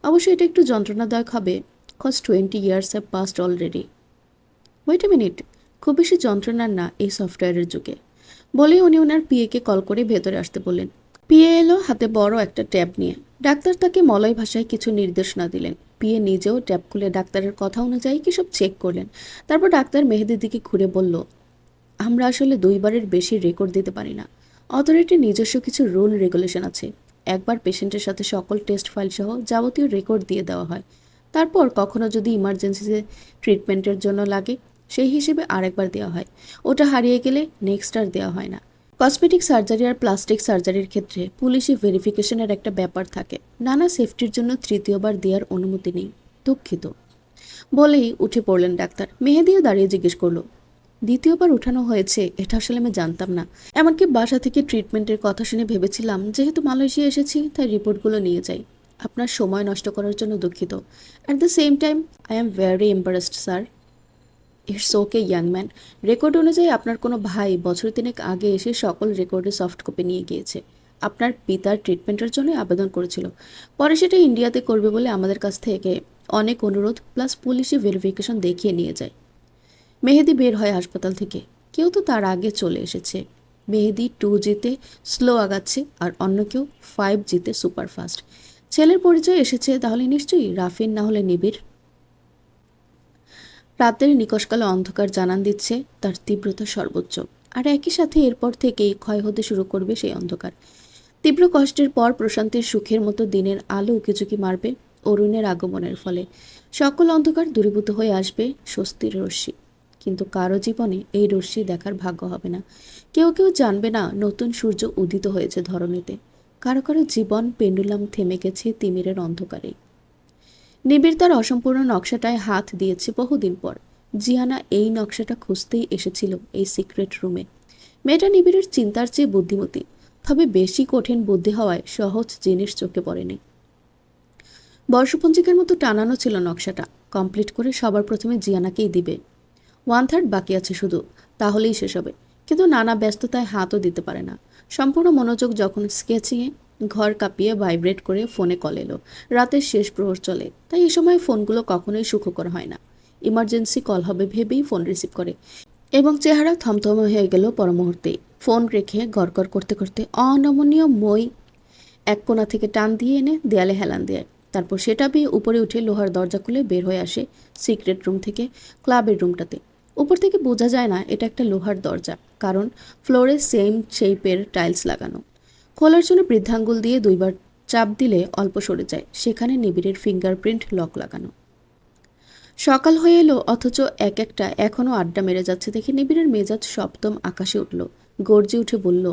অবশ্যই এটা একটু যন্ত্রণাদায়ক হবে, cause 20 years have passed already. Wait a minute, খুব বেশি যন্ত্রণার না এই সফটওয়্যারের যুগে। বলেই উনি ওনার পিএকে কল করে ভেতরে আসতে বললেন। পিএ এলো হাতে বড় একটা ট্যাব নিয়ে। ডাক্তার তাকে মলয় ভাষায় কিছু নির্দেশনা দিলেন। পিএ নিজেও ট্যাব খুলে ডাক্তারের কথা অনুযায়ী কি সব চেক করলেন। তারপর ডাক্তার মেহেদির দিকে ঘুরে বলল, আমরা আসলে ২বারের বেশি রেকর্ড দিতে পারি না। অথরিটির নিজস্ব কিছু রুল রেগুলেশন আছে। একবার পেশেন্টের সাথে সকল টেস্ট ফাইল সহ যাবতীয় রেকর্ড দিয়ে দেওয়া হয়। তারপর কখনো যদি ইমার্জেন্সিতে ট্রিটমেন্টের জন্য লাগে, সেই হিসেবে আরেকবার দেওয়া হয়। ওটা হারিয়ে গেলে নেক্সট আর দেওয়া হয় না। কসমেটিক সার্জারি আর প্লাস্টিক সার্জারির ক্ষেত্রে পুলিশি ভেরিফিকেশনের একটা ব্যাপার থাকে। নানা সেফটির জন্য তৃতীয়বার দেওয়ার অনুমতি নেই। দুঃখিত। বলেই উঠে পড়লেন ডাক্তার। মেহেদিও দাঁড়িয়ে জিজ্ঞেস করলো, দ্বিতীয়বার উঠানো হয়েছে? এটা আসলে আমি জানতাম না। এমনকি বাসা থেকে ট্রিটমেন্টের কথা শুনে ভেবেছিলাম যেহেতু মালয়েশিয়া এসেছি তাই রিপোর্টগুলো নিয়ে যাই। আপনার সময় নষ্ট করার জন্য দুঃখিত। At the same time I am very embarrassed sir. It's okay young man. Record অনুযায়ী আপনার কোনো ভাই বছর তিনেক আগে এসে সকল রেকর্ডের সফট কপি নিয়ে গিয়েছে। আপনার পিতার ট্রিটমেন্টের জন্য আবেদন করেছিল। পরে সেটা ইন্ডিয়াতে করবে বলে আমাদের কাছ থেকে অনেক অনুরোধ প্লাস পুলিশি ভেরিফিকেশন দেখিয়ে নিয়ে যায়। মেহেদি বের হয় হাসপাতাল থেকে। কেউ তো তার আগে চলে এসেছে। মেহেদি 2Gতে স্লো আগাচ্ছে আর অন্য কেউ 5Gতে সুপারফাস্ট। ছেলের পরিচয় এসেছে, তাহলে নিশ্চয়ই রাফিন না হলে নিবিড়। রাতের নিকষকালে অন্ধকার জানান দিচ্ছে তার তীব্রতা সর্বোচ্চ, আর একই সাথে এরপর থেকেই ক্ষয় হতে শুরু করবে সেই অন্ধকার। তীব্র কষ্টের পর প্রশান্তির সুখের মতো দিনের আলো উকিঝুঁকি মারবে অরুণের আগমনের ফলে। সকল অন্ধকার দূরীভূত হয়ে আসবে স্বস্তির রশ্মি। কিন্তু কারো জীবনে এই রশ্মি দেখার ভাগ্য হবে না। কেউ কেউ জানবে না নতুন সূর্য উদিত হয়েছে ধরণীতে। কারো কারো জীবন পেন্ডুলাম থেমে গেছে তিমিরের অন্ধকারে। নিবিড় তার অসম্পূর্ণ নকশাটায় হাত দিয়েছে বহুদিন পর। জিয়ানা এই নকশাটা খুঁজতেই এসেছিল এই সিক্রেট রুমে। মেয়েটা নিবিড়ের চিন্তার চেয়ে বুদ্ধিমতী, তবে বেশি কঠিন বুদ্ধি হওয়ায় সহজ জিনিস চোখে পড়েনি। বর্ষপঞ্জিকার মতো টানানো ছিল নকশাটা। কমপ্লিট করে সবার প্রথমে জিয়ানাকেই দিবে। 1/3 বাকি আছে শুধু, তাহলেই শেষ হবে। কিন্তু নানা ব্যস্ততায় হাতও দিতে পারে না। সম্পূর্ণ মনোযোগ যখন স্কেচিংয়ে। ঘর কাঁপিয়ে ভাইব্রেট করে ফোনে কল এলো। রাতের শেষ প্রহর চলে, তাই এই সময় ফোনগুলো কখনোই সুখকর হয় না। ইমার্জেন্সি কল হবে ভেবেই ফোন রিসিভ করে এবং চেহারা থমথমে হয়ে গেল পর মুহূর্তেই। ফোন রেখে গড়গড় করতে করতে অনমনীয় মই এক কোণা থেকে টান দিয়ে এনে দেয়ালে হেলান দেয়। তারপর সেটা বেয়ে উপরে উঠে লোহার দরজা খুলে বের হয়ে আসে সিক্রেট রুম থেকে ক্লাবের রুমটাতে। উপর থেকে বোঝা যায় না এটা একটা লোহার দরজা, কারণ ফ্লোরে সেম শেপের টাইলস লাগানো। খোলার জন্য বৃদ্ধাঙ্গুল দিয়ে 2বার চাপ দিলে অল্প সরে যায়। সেখানে নিবিড়ের ফিঙ্গারপ্রিন্ট লক লাগানো। সকাল হয়ে এলো অথচ এক একটা এখনও আড্ডা মেরে যাচ্ছে দেখে নিবিড়ের মেজাজ সপ্তম আকাশে উঠল। গর্জে উঠে বলল,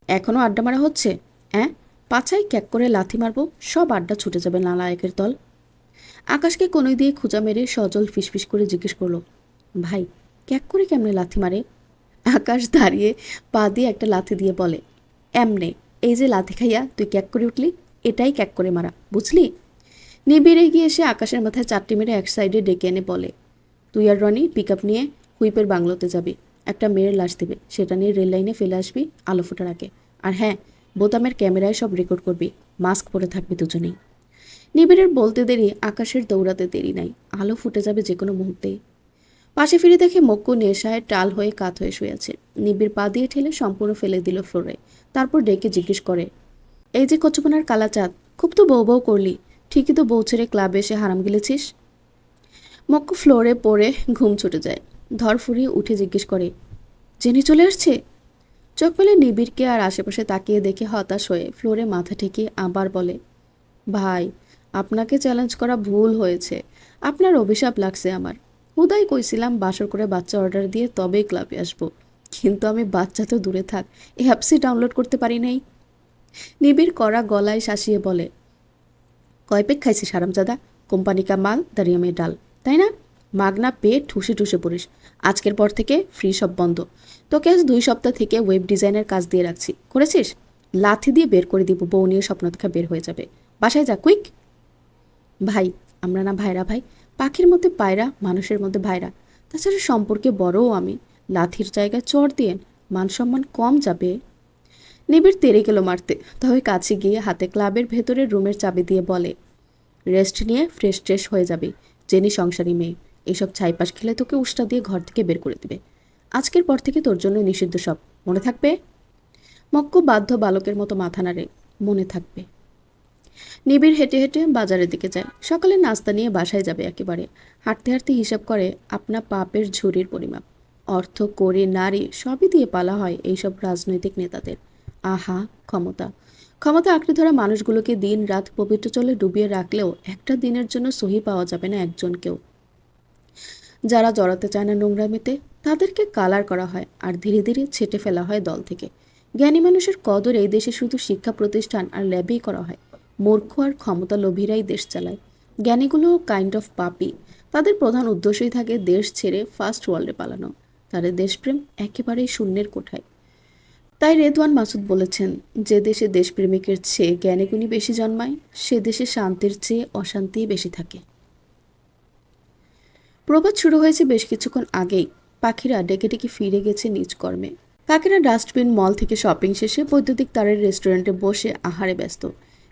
এখনও আড্ডা মারা হচ্ছে? হ্যাঁ, পাছায় ক্যাক করে লাথি মারবো, সব আড্ডা ছুটে যাবে নালায়েকের দল। আকাশকে কনুই দিয়ে খোঁজা মেরে সজল ফিসফিস করে জিজ্ঞেস করলো, ভাই ক্যাক করে কেমনে লাথি মারে? আকাশ দাঁড়িয়ে পা দিয়ে একটা লাথি দিয়ে বলে, এমনে, এই যে লাথি খাইয়া তুই ক্যাক করে উঠলি, এটাই ক্যাক করে মারা, বুঝলি? নিবিড়ে গিয়ে এসে আকাশের মাথায় চারটি মেরে এক সাইডে ডেকে এনে বলে, তুই আর রনি পিক আপ নিয়ে হুইপের বাংলোতে যাবি। একটা মেয়ের লাশ দেবে, সেটা নিয়ে রেল লাইনে ফেলে আসবি আলো ফোটার আগে। আর হ্যাঁ, বোতামের ক্যামেরায় সব রেকর্ড করবি। মাস্ক পরে থাকবি দুজনেই। নিবিড়ের বলতে দেরি, আকাশের দৌড়াতে দেরি নাই। আলো ফুটে যাবে যে কোনো মুহূর্তেই। পাশে ফিরে দেখে মক্কু নেশায় টাল হয়ে কাত হয়ে শুয়ে আছে। নিবিড় পা দিয়ে ঠেলে সম্পূর্ণ ফেলে দিল ফ্লোরে। তারপর ডেকে জিজ্ঞেস করে, এই যে কচুকোনার কালাচাঁদ, খুব তো বউ বউ করলি, ঠিকই তো বউ ছেড়ে ক্লাবে এসে হারাম গিলেছিস। মক্কু ফ্লোরে পড়ে ঘুম ছুটে যায়। ধর ফুরিয়ে উঠে জিজ্ঞেস করে, জেনে চলে আসছে? চোখ মেলে নিবিড়কে আর আশেপাশে তাকিয়ে দেখে হতাশ হয়ে ফ্লোরে মাথা ঠেকিয়ে আবার বলে, ভাই আপনাকে চ্যালেঞ্জ করা ভুল হয়েছে। আপনার অভিশাপ লাগছে আমার। হুদাই কইছিলাম বাসর করে বাচ্চা অর্ডার দিয়ে তবেই ক্লাবে আসবো, কিন্তু আমি বাচ্চা তো দূরে থাক, এই অ্যাপসই ডাউনলোড করতে পারি নাই। নিবিড় কড়া গলায় শাসিয়ে বলে, কয় পেক খাইছিস হারামজাদা? কোম্পানি কা মাল দাঁড়িয়ে মেয়ে ডাল, তাই না? মাগনা পেয়ে ঠুসে ঠুসে পড়িস। আজকের পর থেকে ফ্রি সব বন্ধ। তোকে আজ 2 সপ্তাহ থেকে ওয়েব ডিজাইনের কাজ দিয়ে রাখছি, করেছিস? লাথি দিয়ে বের করে দিব, বউ নিয়ে স্বপ্ন দেখা বের হয়ে যাবে। বাসায় যা কুইক। ভাই, আমরা না ভাইরা ভাই? পাখির মধ্যে পায়রা, মানুষের মধ্যে ভাইরা। তাছাড়া সম্পর্কে বড়ও আমি। লাথির জায়গায় চড় দিয়ে মান সম্মান কম যাবে। নিবিড় তেড়ে গেল মারতে, তবে কাছে গিয়ে হাতে ক্লাবের ভেতরের রুমের চাবি দিয়ে বলে, রেস্ট নিয়ে ফ্রেশ ট্রেশ হয়ে যাবে। জেনি সংসারী মেয়ে, এসব ছাইপাশ খেলে তোকে উষ্টা দিয়ে ঘর থেকে বের করে দেবে। আজকের পর থেকে তোর জন্য নিষিদ্ধ সব, মনে থাকবে? মক্কু বাধ্য বালকের মতো মাথা নাড়ে, মনে থাকবে। নিবিড় হেঁটে হেঁটে বাজারের দিকে যায়। সকালে নাস্তা নিয়ে বাসায় যাবে একেবারে। হাঁটতে হাঁটতে হিসাব করে আপনা পাপের ঝুড়ির পরিমাপ। অর্থ, করে, নারী সবই দিয়ে পালা হয় এইসব রাজনৈতিক নেতাদের। আহা, ক্ষমতা! ক্ষমতা আঁকড়ে ধরা মানুষগুলোকে দিন রাত পবিত্র চলে ডুবিয়ে রাখলেও একটা দিনের জন্য সহি পাওয়া যাবে না একজনকেও। যারা জড়াতে চায় না নোংরামিতে, তাদেরকে কালার করা হয় আর ধীরে ধীরে ছেঁটে ফেলা হয় দল থেকে। জ্ঞানী মানুষের কদর এই দেশে শুধু শিক্ষা প্রতিষ্ঠান আর ল্যাবেই করা হয়। মূর্খ আর ক্ষমতা লোভীরাই দেশ চালায়। জ্ঞানীগুলো কাইন্ড অফ পাপি। তাদের প্রধান উদ্দেশ্যই থাকে দেশ ছেড়ে ফার্স্ট ওয়ার্ল্ডে পালানো। তাদের দেশপ্রেম একেবারেই শূন্যের কোঠায়। তাই রেদওয়ান মাসুদ বলেছেন, যে দেশে দেশপ্রেমিকের চেয়ে জ্ঞানীগুণী বেশি জন্মায় সে দেশে শান্তির চেয়ে অশান্তিই বেশি থাকে। প্রবাদ শুরু হয়েছে বেশ কিছুক্ষণ আগেই। পাখিরা ডেকে ডেকে ফিরে গেছে নিজ কর্মে। কাকেরা ডাস্টবিন, মল থেকে শপিং শেষে বৈদ্যুতিক তারের রেস্টুরেন্টে বসে আহারে ব্যস্ত।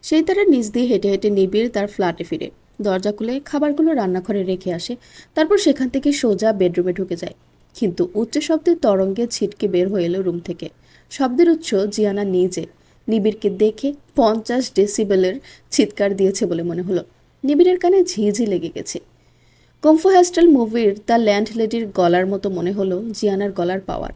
সেই তারের নিচ দিয়ে হেঁটে হেঁটে নিবিড় তার ফ্ল্যাটে ফিরে দরজা খুলে খাবারগুলো রান্নাঘরে রেখে আসে। তারপর সেখান থেকে সোজা বেডরুমে ঢুকে যায়। কিন্তু উচ্চ শব্দের তরঙ্গে ছিটকে বের হয়ে এলো রুম থেকে। শব্দের উৎস জিয়ানা নিজে। নিবিড়কে দেখে 50 ডেসিবেলের চিৎকার দিয়েছে বলে মনে হলো। নিবিড়ের কানে ঝিঝি লেগে গেছে। কম্ফু হ্যাস্টেল মুভির দ্য ল্যান্ডলেডির গলার মতো মনে হলো জিয়ানার গলার পাওয়ার।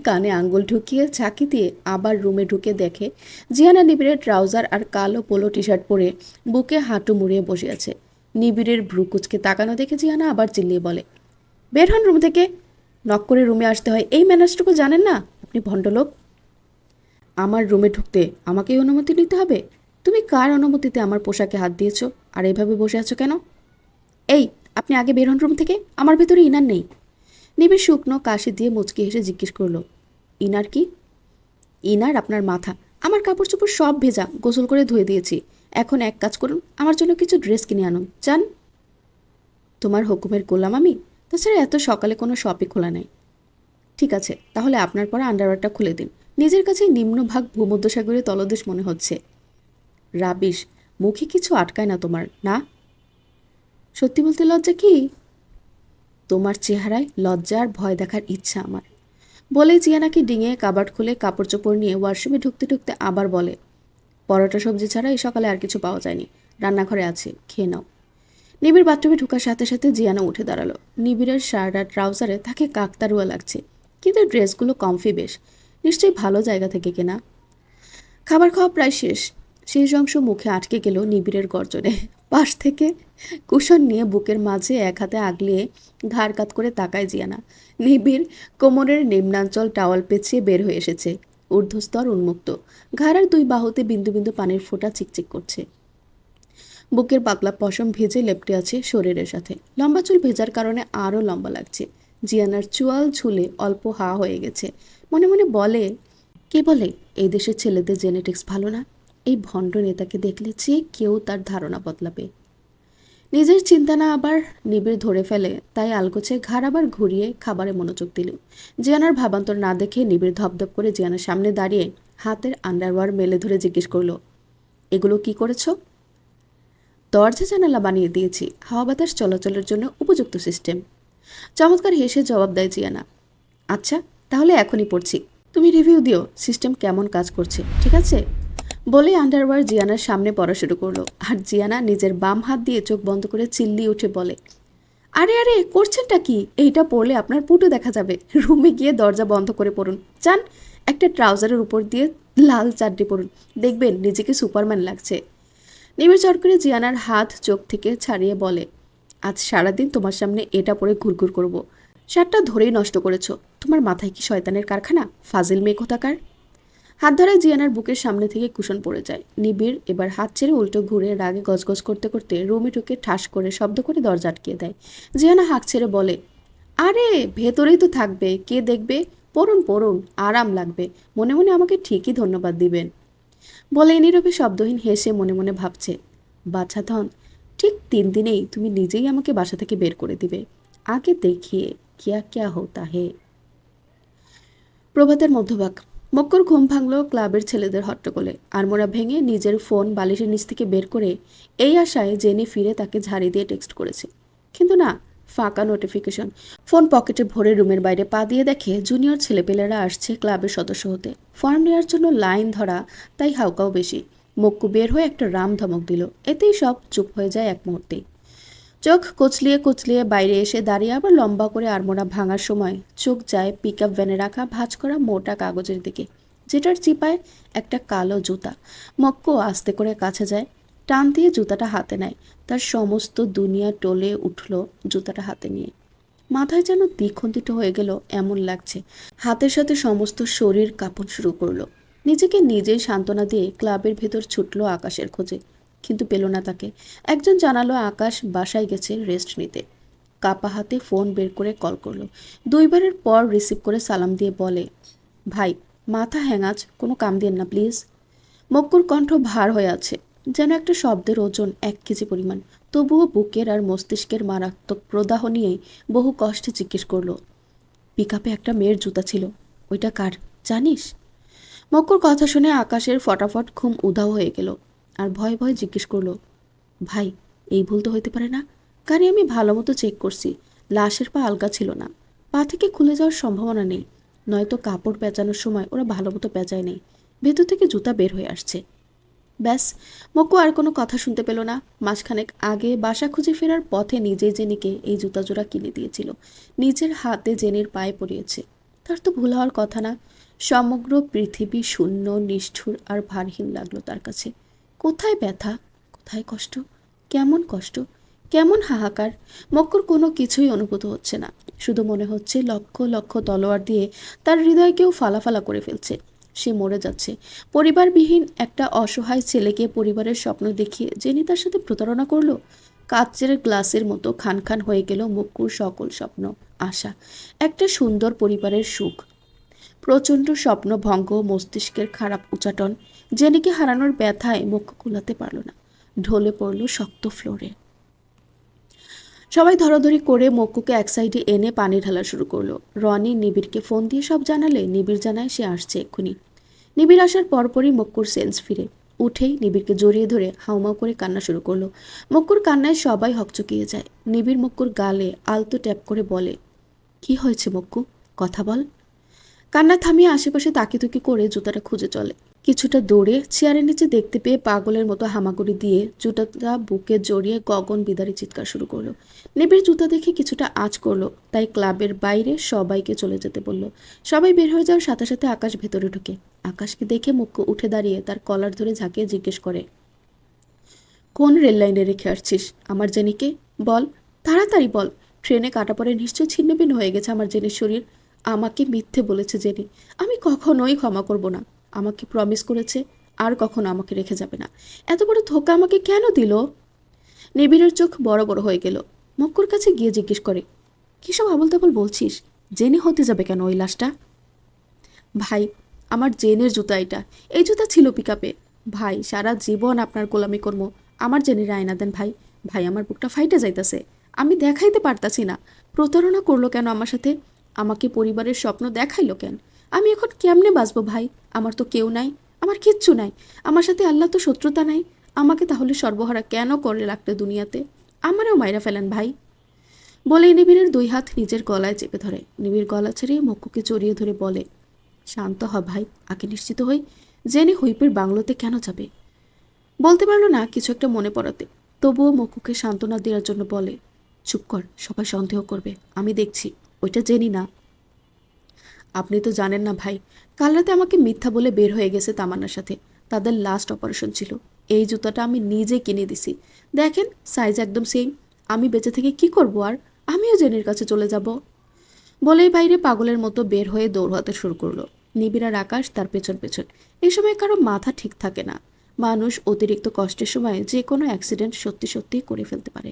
কানে আঙ্গুল ঢুকিয়ে ঝাঁকি দিয়ে আবার রুমে ঢুকে দেখে জিয়ানা নিবিড়ের ট্রাউজার আর কালো পোলো টি শার্ট পরে বুকে হাঁটু মুড়িয়ে বসে আছে। নিবিড়ের ভ্রু কুচকে তাকানো দেখে জিয়ানা আবার চিল্লিয়ে বলে, বের হন রুম থেকে। নক করে রুমে আসতে হয়, এই ম্যানার্সটুকু জানেন না আপনি ভণ্ডলোক? আমার রুমে ঢুকতে আমাকেই অনুমতি নিতে হবে? তুমি কার অনুমতিতে আমার পোশাকে হাত দিয়েছো আর এইভাবে বসে আছো কেন? এই, আপনি আগে বের হন রুম থেকে, আমার ভেতরে ইনার নেই। নিবিড় শুকনো কাশি দিয়ে মুচকি হেসে জিজ্ঞেস করলো, ইনার কি? ইনার আপনার মাথা। আমার কাপড় চোপড় সব ভেজা, গোসল করে ধুয়ে দিয়েছি। এখন এক কাজ করুন, আমার জন্য কিছু ড্রেস কিনে আনুন। চান? তোমার হুকুমের গোলাম আমি। তাছাড়া এত সকালে কোনো শপই খোলা নেই। ঠিক আছে, তাহলে আপনার পরা আন্ডারওয়্যারটা খুলে দিন। নিজের কাছেই নিম্নভাগ ভূমধ্যসাগরের তলদেশ মনে হচ্ছে। রাবিশ, মুখে কিছু আটকায় না তোমার, না? সত্যি বলতে লজ্জা কি? তোমার চেহারায় লজ্জা আর ভয় দেখার ইচ্ছা আমার। বলে জিয়ানাকে ডিঙিয়ে কাবার্ড খুলে কাপড় চোপড় নিয়ে ওয়াশরুমে ঢুকতে ঢুকতে আবার বলে, পরোটা সবজি ছাড়া এই সকালে আর কিছু পাওয়া যায়নি, রান্নাঘরে আছে, খেয়ে নাও। নিবিড় বাথরুমে ঢোকার সাথে সাথে জিয়ানা উঠে দাঁড়ালো। নিবিড়ের শার্ট আর ট্রাউজারে তাকে কাকতারুয়া লাগছে, কিন্তু ড্রেসগুলো কমফি বেশ, নিশ্চয়ই ভালো জায়গা থেকে কেনা। খাবার খাওয়া প্রায় শেষ। শেষ অংশ মুখে আটকে গেল নিবিড়ের গর্জনে। পাশ থেকে কুশন নিয়ে বুকের মাঝে এক হাতে আগলিয়ে ঘাড় কাত করে তাকায় জিয়ানা। নিবিড় কোমরের নিম্নাঞ্চল টাওয়াল পেঁচিয়ে বের হয়ে এসেছে, ঊর্ধ্বস্তর উন্মুক্ত। ঘাড়ের দুই বাহুতে বিন্দু বিন্দু পানির ফোঁটা চিকচিক করছে। বুকের পাতলা পশম ভেজে লেপ্টে আছে শরীরের সাথে। লম্বা চুল ভেজার কারণে আরও লম্বা লাগছে। জিয়ানার চুয়াল ঝুলে অল্প হা হয়ে গেছে। মনে মনে বলে, কে বলে এই দেশের ছেলেদের জেনেটিক্স ভালো না? এই ভণ্ড নেতাকে দেখলে যে কেউ তার ধারণা বদলাবে। নিজের চিন্তা না আবার নিবিড় ধরে ফেলে, তাই আলগোছে ঘাড় আবার ঘুরিয়ে খাবারে মনোযোগ দিল। জিয়ানার ভাবান্তর না দেখে নিবিড় ধপধপ করে জিয়ানার সামনে দাঁড়িয়ে হাতের আন্ডারওয়্যার মেলে ধরে জিজ্ঞেস করলো, এগুলো কি করেছ? দরজা জানালা বানিয়ে দিয়েছি, হাওয়া বাতাস চলাচলের জন্য উপযুক্ত সিস্টেম। চমৎকার হেসে জবাব দেয় জিয়ানা। আচ্ছা, তাহলে এখনই পড়ছি, তুমি রিভিউ দিও সিস্টেম কেমন কাজ করছে, ঠিক আছে? বলে আন্ডারওয়্যার জিয়ানার সামনে পড়া শুরু করলো। আর জিয়ানা নিজের বাম হাত দিয়ে চোখ বন্ধ করে চিল্লিয়ে উঠে বলে, আরে আরে করছেনটা কি? এইটা পড়লে আপনার পুটু দেখা যাবে। রুমে গিয়ে দরজা বন্ধ করে পড়ুন। যান, একটা ট্রাউজারের উপর দিয়ে লাল চাড্ডি পরুন, দেখবেন নিজেকে সুপারম্যান লাগছে। নিবিড় চট করে জিয়ানার হাত চোখ থেকে ছাড়িয়ে বলে, আজ সারাদিন তোমার সামনে এটা পরে ঘুরঘুর করব। শার্টটা ধরেই নষ্ট করেছো। তোমার মাথায় কি শয়তানের কারখানা? ফাজিল মেয়ে কোথাকার। হাত ধরে জিয়ানার বুকের সামনে থেকে কুশন পড়ে যায়। নিবিড় এবার হাত ছেড়ে উল্টো ঘুরে রাগে গজগজ করতে করতে রুমে ঢুকে ঠাস করে শব্দ করে দরজা আটকিয়ে দেয়। জিয়ানা হাঁক ছেড়ে বলে, আরে ভেতরেই তো থাকবে, কে দেখবে? পড়ুন পড়ুন, আরাম লাগবে। মনে মনে আমাকে ঠিকই ধন্যবাদ দিবেন। বলে নীরবে শব্দহীন হেসে মনে মনে ভাবছে, বাছা ধন, ঠিক 3 দিনেই তুমি নিজেই আমাকে বাসা থেকে বের করে দিবে। আগে দেখিয়ে কিয়া কিয়া হোতা হে। প্রভাতের মধ্যভাগ। মক্কর ঘুম ভাঙল ক্লাবের ছেলেদের হট্টগোলে। আড়মোড়া ভেঙে নিজের ফোন বালিশের নিচ থেকে বের করে এই আশায় জেনি ফিরে তাকে ঝাড়ি দিয়ে টেক্সট করেছে। কিন্তু না, ফাঁকা নোটিফিকেশন। ফোন পকেটে ভরে রুমের বাইরে পা দিয়ে দেখে জুনিয়র ছেলেপেলেরা আসছে ক্লাবের সদস্য হতে। ফর্ম নেওয়ার জন্য লাইন ধরা, তাই হাউকাও বেশি। মক্কু বের হয়ে একটা রাম ধমক দিল, এতেই সব চুপ হয়ে যায় এক মুহূর্তেই। চোখ কচলিয়ে কচলিয়ে বাইরে এসে দাঁড়িয়ে আবার লম্বা করে আড়মোড়া ভাঙার সময় চোখ যায় পিক আপ ভ্যানে রাখা ভাঁজ করা মোটা কাগজের দিকে, যেটার চিপায় একটা কালো জুতা। মক্কো আস্তে করে কাছে যায়, টান দিয়ে জুতাটা হাতে নেয়। তার সমস্ত দুনিয়া টলে উঠল জুতাটা হাতে নিয়ে। মাথায় যেন দ্বিখণ্ডিত হয়ে গেল এমন লাগছে। হাতের সাথে সমস্ত শরীর কাঁপন শুরু করলো। নিজেকে নিজেই সান্ত্বনা দিয়ে ক্লাবের ভেতর ছুটলো আকাশের খোঁজে, কিন্তু পেল না তাকে। একজন জানালো আকাশ বাসায় গেছে রেস্ট নিতে। কাপা হাতে ফোন বের করে কল করলো। 2বারের পর রিসিভ করে সালাম দিয়ে বলে, ভাই মাথা হ্যাঙাজ, কোনো কাম দিয়েন না প্লিজ। মক্কুর কণ্ঠ ভার হয়ে আছে, যেন একটা শব্দের ওজন 1 কেজি পরিমাণ। তবুও বুকের আর মস্তিষ্কের মারাত্মক প্রদাহ নিয়ে বহু কষ্টে জিজ্ঞেস করলো, পিকআপে একটা মেয়ের জুতা ছিল, ওইটা কার জানিস? মক্কুর কথা শুনে আকাশের ফটাফট ঘুম উধাও হয়ে গেল, আর ভয়ে ভয়ে জিজ্ঞেস করলো, ভাই এই ভুল তো হইতে পারে না? গাড়ি আমি ভালো মতো চেক করছি, লাশের পা আলগা ছিল না, পা থেকে খুলে যাওয়ার সম্ভাবনা নেই, নয়তো কাপড় পেঁচানোর সময় ওরা ভালো মতো পেঁচায় নেই, ভেতর থেকে জুতা বের হয়ে আসছে। ব্যাস, মক্কু আর কোনো কথা শুনতে পেল না। মাসখানেক আগে বাসা খুঁজে ফেরার পথে নিজেই জেনিকে এই জুতা জোড়া কিনে দিয়েছিল, নিজের হাতে জেনির পায়ে পরিয়েছে। তার তো ভুল হওয়ার কথা না। সমগ্র পৃথিবী শূন্য, নিষ্ঠুর আর ভারহীন লাগলো তার কাছে। কোথায় ব্যথা, কোথায় কষ্ট, কেমন কষ্ট, কেমন হাহাকার! মক্কুর কোনো কিছুই অনুভূত হচ্ছে না, শুধু মনে হচ্ছে লক্ষ লক্ষ তলোয়ার দিয়ে তার হৃদয়কেও ফালাফালা করে ফেলছে। সে মরে যাচ্ছে। পরিবারবিহীন একটা অসহায় ছেলেকে পরিবারের স্বপ্ন দেখিয়ে জেনি তার সাথে প্রতারণা করলো। কাচের গ্লাসের মতো খান খান হয়ে গেল মক্কুর সকল স্বপ্ন, আশা, একটা সুন্দর পরিবারের সুখ। প্রচণ্ড স্বপ্নভঙ্গ, মস্তিষ্কের খারাপ উচাটন। জেনিকে হারানোর ব্যথায় মক্কু কুলাতে পারল না, ঢলে পড়ল শক্ত ফ্লোরে। সবাই ধরাধরি করে মক্কুকে এক সাইডে এনে পানি ঢালা শুরু করলো। রনি নিবিড়কে ফোন দিয়ে সব জানালে নিবিড় জানায় সে আসছে এক্ষুনি। নিবিড় আসার পরপরই মক্কুর সেন্স ফিরে। উঠেই নিবিড়কে জড়িয়ে ধরে হাউমাউ করে কান্না শুরু করলো। মক্কুর কান্নায় সবাই হকচকিয়ে যায়। নিবিড় মক্কুর গালে আলতো ট্যাপ করে বলে, কি হয়েছে মক্কু, কথা বল। কান্না থামিয়ে আশেপাশে তাকিতুকি করে জুতাটা খুঁজে চলে। কিছুটা দৌড়ে চেয়ারের নিচে দেখতে পেয়ে পাগলের মতো হামাগুড়ি দিয়ে জুতাটা বুকে জড়িয়ে গগন বিদারী চিৎকার শুরু করলো। নিবিড় জুতা দেখে কিছুটা আঁচ করলো, তাই ক্লাবের বাইরে সবাইকে চলে যেতে বলল। সবাই বের হয়ে যাওয়ার সাথে সাথে আকাশ ভেতরে ঢুকে। আকাশকে দেখে মুখ্য উঠে দাঁড়িয়ে তার কলার ধরে ঝাঁকিয়ে জিজ্ঞেস করে, কোন রেল লাইনে রেখে আসছিস আমার জেনিকে? বল, তাড়াতাড়ি বল। ট্রেনে কাটা পরে নিশ্চয় ছিন্নভিন্ন হয়ে গেছে আমার জেনির শরীর। আমাকে মিথ্যে বলেছে জেনি, আমি কখনোই ক্ষমা করব না। আমাকে প্রমিস করেছে আর কখনো আমাকে রেখে যাবে না। এত বড় ধোকা আমাকে কেন দিল? নিবিড়ের চোখ বড় বড় হয়ে গেল। মক্কুর কাছে গিয়ে জিজ্ঞেস করে, কিসব আবল তাবল বলছিস? জেনি হতে যাবে কেন ওই লাশটা? ভাই, আমার জেনের জুতা এটা, এই জুতা ছিল পিকআপে। ভাই, সারা জীবন আপনার গোলামি কর্ম, আমার জেনের আয়না দেন ভাই। ভাই, আমার বুকটা ফাইটে যাইতাছে, আমি দেখাইতে পারতাছি না। প্রতারণা করলো কেন আমার সাথে? আমাকে পরিবারের স্বপ্ন দেখাইলো কেন? আমি এখন কেমনে বাঁচবো ভাই? আমার তো কেউ নাই, আমার কিচ্ছু নাই। আমার সাথে আল্লাহ তো শত্রুতা নাই। আমাকে তাহলে সর্বহারা কেন করে রাখতে দুনিয়াতে? আমারও মাইরা ফেলেন ভাই। বলেই নিবিড়ের 2 হাত নিজের গলায় চেপে ধরে। নিবিড় গলা ছেড়ে মক্কুকে জড়িয়ে ধরে বলে, শান্ত হ ভাই, আগে নিশ্চিত হই, জেনে হুইপের বাংলোতে কেন যাবে? বলতে পারলো না কিছু একটা মনে পড়াতে, তবুও মকুকে সান্ত্বনা দেওয়ার জন্য বলে, চুপ কর, সবাই সন্দেহ করবে, আমি দেখছি, ওইটা জেনি না। আপনি তো জানেন না ভাই, কাল রাতে আমাকে মিথ্যা বলে বের হয়ে গেছে তামান্নার সাথে। তাদের লাস্ট অপারেশন ছিল। এই জুতাটা আমি নিজে কিনে দিছি, দেখেন সাইজ একদম সেম। আমি বেঁচে থেকে কি করব আর? আমিও জেনির কাছে চলে যাব। বলেই বাইরে পাগলের মতো বের হয়ে দৌড়াতে শুরু করলো। নিবিড় আর আকাশ তার পেছন পেছন। এই সময় কারো মাথা ঠিক থাকে না। মানুষ অতিরিক্ত কষ্টের সময় যে কোনো অ্যাক্সিডেন্ট সত্যি সত্যি করে ফেলতে পারে।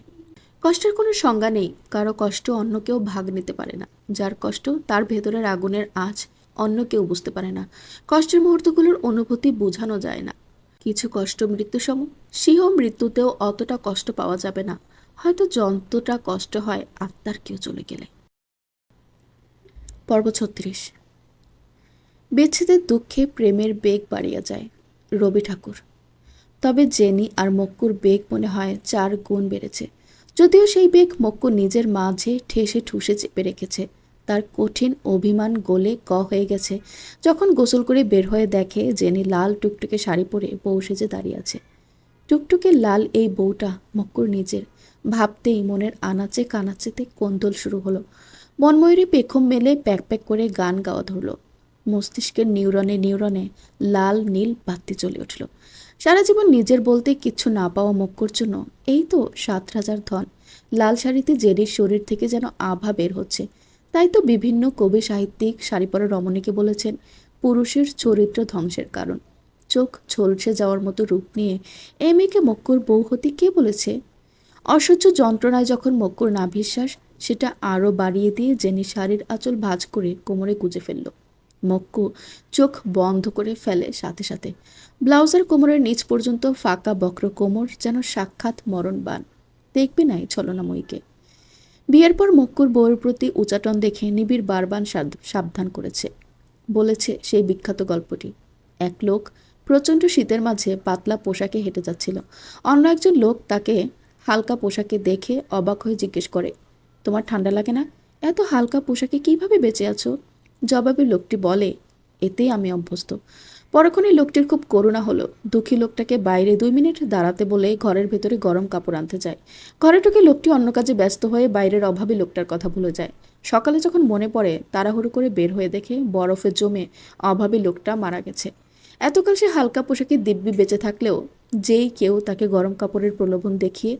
কষ্টের কোনো সংজ্ঞা নেই, কারো কষ্ট অন্য কেউ ভাগ নিতে পারে না। যার কষ্ট, তার ভেতরের আগুনের আঁচ অন্য কেউ বুঝতে পারে না। কষ্টের মুহূর্তগুলোর অনুভূতি বোঝানো যায় না। কিছু কষ্ট মৃত্যুসম, সিংহ মৃত্যুতেও অতটা কষ্ট পাওয়া যাবে না, হয়তো যতটা কষ্ট হয় আত্মার কেউ চলে গেলে। পর্ব 36। বিচ্ছেদের দুঃখে প্রেমের বেগ বাড়িয়া যায়। রবি ঠাকুর। তবে জেনি আর মক্কুর বেগ মনে হয় 4 গুণ বেড়েছে। যদিও সেই বেগ মক্কু নিজের মাঝে ঠেসে ঠুসে চেপে রেখেছে। তার কঠিন অভিমান গলে হয়ে গেছে যখন গোসল করে বের হয়ে দেখে জেনি লাল টুকটুকে শাড়ি পরে বউ সেজে দাঁড়িয়ে আছে। টুকটুকে লাল এই বউটা মক্কুর নিজের। ভাবতেই মনের আনাচে কানাচেতে কোন্দল শুরু হলো। মনময়ূরী পেখম মেলে প্যাক প্যাক করে গান গাওয়া ধরল। মস্তিষ্কের নিউরনে নিউরনে লাল নীল বাতি জ্বলে উঠল। সারা জীবন নিজের বলতে কিচ্ছু না পাওয়া মক্কুর জন্য এই তো 7 রাজার ধন। লাল শাড়িতে জেরির শরীর থেকে যেন আভা বের হচ্ছে। তাই তো বিভিন্ন কবি সাহিত্যিক শাড়ি পরা রমণীকে বলেছেন পুরুষের চরিত্র ধ্বংসের কারণ। চোখ ঝলসে যাওয়ার মতো রূপ নিয়ে এই মেয়েকে মক্কুর বউ হতে কে বলেছে? অসহ্য যন্ত্রণায় যখন মক্কুর নাভিশ্বাস, সেটা আরও বাড়িয়ে দিয়ে জেনি শাড়ির আঁচল ভাঁজ করে কোমরে গুজে ফেলল। মক্কু চোখ বন্ধ করে ফেলে সাথে সাথে। ব্লাউজের কোমরের নিচ পর্যন্ত ফাঁকা বক্র কোমর, যেন সাক্ষাৎ মরণবান। দেখবি না এই ছলনাময়ীকে। বিয়ের পর মক্কুর বউয়ের প্রতি উচাটন দেখে নিবিড় বারবার সাবধান করেছে। বলেছে সেই বিখ্যাত গল্পটি। এক লোক প্রচণ্ড শীতের মাঝে পাতলা পোশাকে হেঁটে যাচ্ছিল। অন্য একজন লোক তাকে হালকা পোশাকে দেখে অবাক হয়ে জিজ্ঞেস করে, তোমার ঠান্ডা লাগে না? এত হালকা পোশাকে কিভাবে বেঁচে আছো? জবাবে লোকটি বলে, এতেই আমি অভ্যস্ত। পরক্ষণেই লোকটির খুব করুণা হলো। দুঃখী লোকটাকে বাইরে 2 মিনিট দাঁড়াতে বলে ঘরের ভেতরে গরম কাপড় আনতে যায়। ঘরে ঢুকে লোকটি অন্য কাজে ব্যস্ত হয়ে বাইরের অভাবে লোকটার কথা ভুলে যায়। সকালে যখন মনে পড়ে, তাড়াহুড়ো করে বের হয়ে দেখে বরফে জমে অভাবে লোকটা মারা গেছে। এতকাল সে হালকা পোশাকে দিব্যি বেঁচে থাকলেও যেই কেউ তাকে গরম কাপড়ের প্রলোভন দেখিয়ে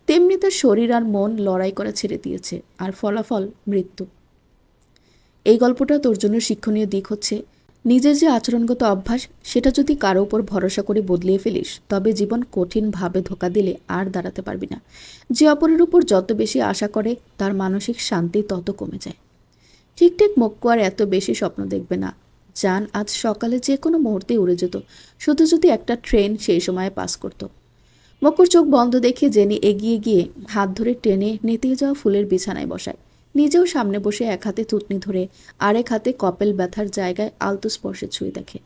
তেমনি তার শরীর আর মন লড়াই করা ছেড়ে দিয়েছে, আর ফলাফল মৃত্যু। এই গল্পটা তোর জন্য শিক্ষণীয় দিক হচ্ছে, নিজের যে আচরণগত অভ্যাস সেটা যদি কারো উপর ভরসা করে বদলিয়ে ফেলিস, তবে জীবন কঠিনভাবে ধোঁকা দিলে আর দাঁড়াতে পারবি না। যে অপরের উপর যত বেশি আশা করে, তার মানসিক শান্তি তত কমে যায়। ঠিকঠাক মক্কু আর এত বেশি স্বপ্ন দেখবে না। যান আজ সকালে যে কোনো মুহূর্তে উড়ে যেত, শুধু যদি একটা ট্রেন সেই সময়ে পাস করত। মক্কুর চোখ বন্ধ দেখে জেনি এগিয়ে গিয়ে হাত ধরে টেনে নেতিয়ে যাওয়া ফুলের বিছানায় বসায়। নিজেও সামনে বসে এক হাতে থুতনি ধরে আরেক হাতে কপেল ব্যথার জায়গায় আলতো স্পর্শে ছুঁয়ে দেখে।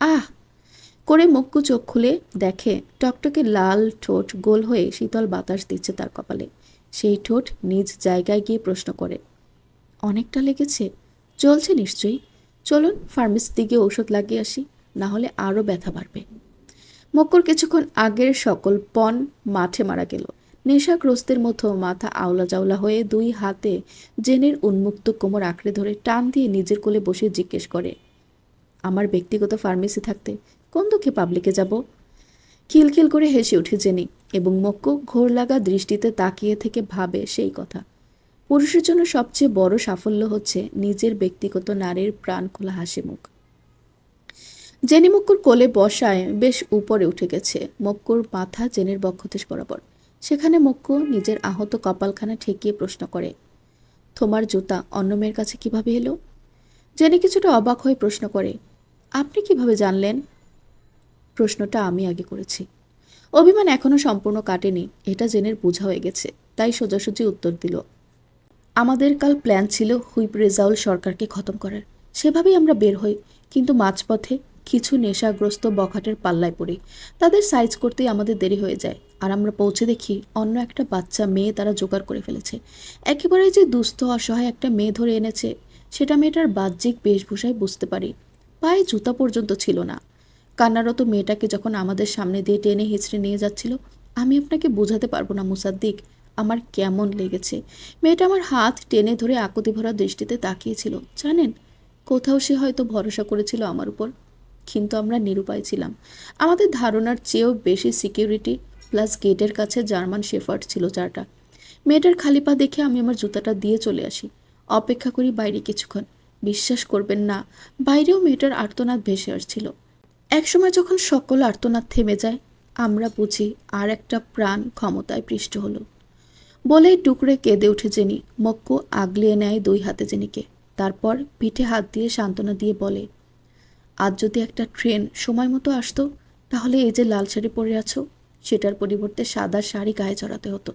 আহ করে মক্কু চোখ খুলে দেখে টকটকে লাল ঠোঁট গোল হয়ে শীতল বাতাস দিচ্ছে তার কপালে। সেই ঠোঁট নিজ জায়গায় গিয়ে প্রশ্ন করে, অনেকটা লেগেছে? চলছে নিশ্চয়ই। চলুন ফার্মেসিতে গিয়ে ঔষধ লাগিয়ে আসি, না হলে আরও ব্যথা বাড়বে। মক্কর কিছুক্ষণ আগের সকল পণ মাঠে মারা গেল। নেশাগ্রস্তের মতো মাথা আওলা জাওলা হয়ে দুই হাতে জেনের উন্মুক্ত কোমর আঁকড়ে ধরে টান দিয়ে নিজের কোলে বসে জিজ্ঞেস করে, আমার ব্যক্তিগত ফার্মেসি থাকতে কোন দুঃখে পাবলিকে যাব? খিলখিল করে হেসে উঠে জেনি এবং মক্কু ঘোর লাগা দৃষ্টিতে তাকিয়ে থেকে ভাবে সেই কথা। পুরুষের জন্য সবচেয়ে বড় সাফল্য হচ্ছে নিজের ব্যক্তিগত নারীর প্রাণ খোলা হাসি মুখ। জেনি মক্কুর কোলে বসায় বেশ উপরে উঠে গেছে। মক্কুর মাথা জেনির বক্ষদেশ বরাবর। সেখানে মক্কু নিজের আহত কপালখানা ঠেকিয়ে প্রশ্ন করে, তোমার জুতা অন্য মেয়ের কাছে কিভাবে এলো? জেনি কিছুটা অবাক হয়ে প্রশ্ন করে, আপনি কিভাবে জানলেন? প্রশ্নটা আমি আগে করেছি। অভিমান এখনো সম্পূর্ণ কাটেনি, এটা জেনের বোঝা হয়ে গেছে, তাই সোজাসুজি উত্তর দিল, আমাদের কাল প্ল্যান ছিল হুইপ রেজাউল সরকারকে খতম করার। সেভাবেই আমরা বের হই, কিন্তু মাঝপথে কিছু নেশাগ্রস্ত বখাটের পাল্লায় পড়ি। তাদের সাইজ করতেই আমাদের দেরি হয়ে যায়, আর আমরা পৌঁছে দেখি অন্য একটা বাচ্চা মেয়ে তারা জোগাড় করে ফেলেছে। একেবারে যে দুস্থ অসহায় একটা মেয়ে ধরে এনেছে, সেটা মেয়েটার বাহ্যিক বেশভূষায় বুঝতে পারি। পায়ে জুতা পর্যন্ত ছিল না। কান্নারত মেয়েটাকে যখন আমাদের সামনে দিয়ে টেনে হিঁচড়ে নিয়ে যাচ্ছিল, আমি আপনাকে বোঝাতে পারবো না মুসাদ্দিক আমার কেমন লেগেছে। মেয়েটা আমার হাত টেনে ধরে আকুতি ভরা দৃষ্টিতে তাকিয়েছিল। জানেন, কোথাও সে হয়তো ভরসা করেছিল আমার উপর, কিন্তু আমরা নিরুপায় ছিলাম। আমাদের ধারণার চেয়েও বেশি সিকিউরিটি প্লাস গেটের কাছে জার্মান শেফার্ড ছিল 4টা। মেয়েটার খালি পা দেখে আমি আমার জুতাটা দিয়ে চলে আসি। অপেক্ষা করি বাইরে কিছুক্ষণ। বিশ্বাস করবেন না, বাইরেও মেয়েটার আর্তনাদ ভেসে আসছিল। একসময় যখন সকল আর্তনাদ থেমে যায়, আমরা বুঝি আর একটা প্রাণ ক্ষমতায় পৃষ্ঠ হলো। বলেই টুকরে কেঁদে উঠে জেনি। মক্কু আগলিয়ে নেয় 2 হাতে জেনিকে। তারপর পিঠে হাত দিয়ে সান্ত্বনা দিয়ে বলে, আজ যদি একটা ট্রেন সময় মতো আসতো, তাহলে এই যে লাল শাড়ি পরে আছো, সেটার পরিবর্তে সাদা শাড়ি গায়ে চড়াতে হতো।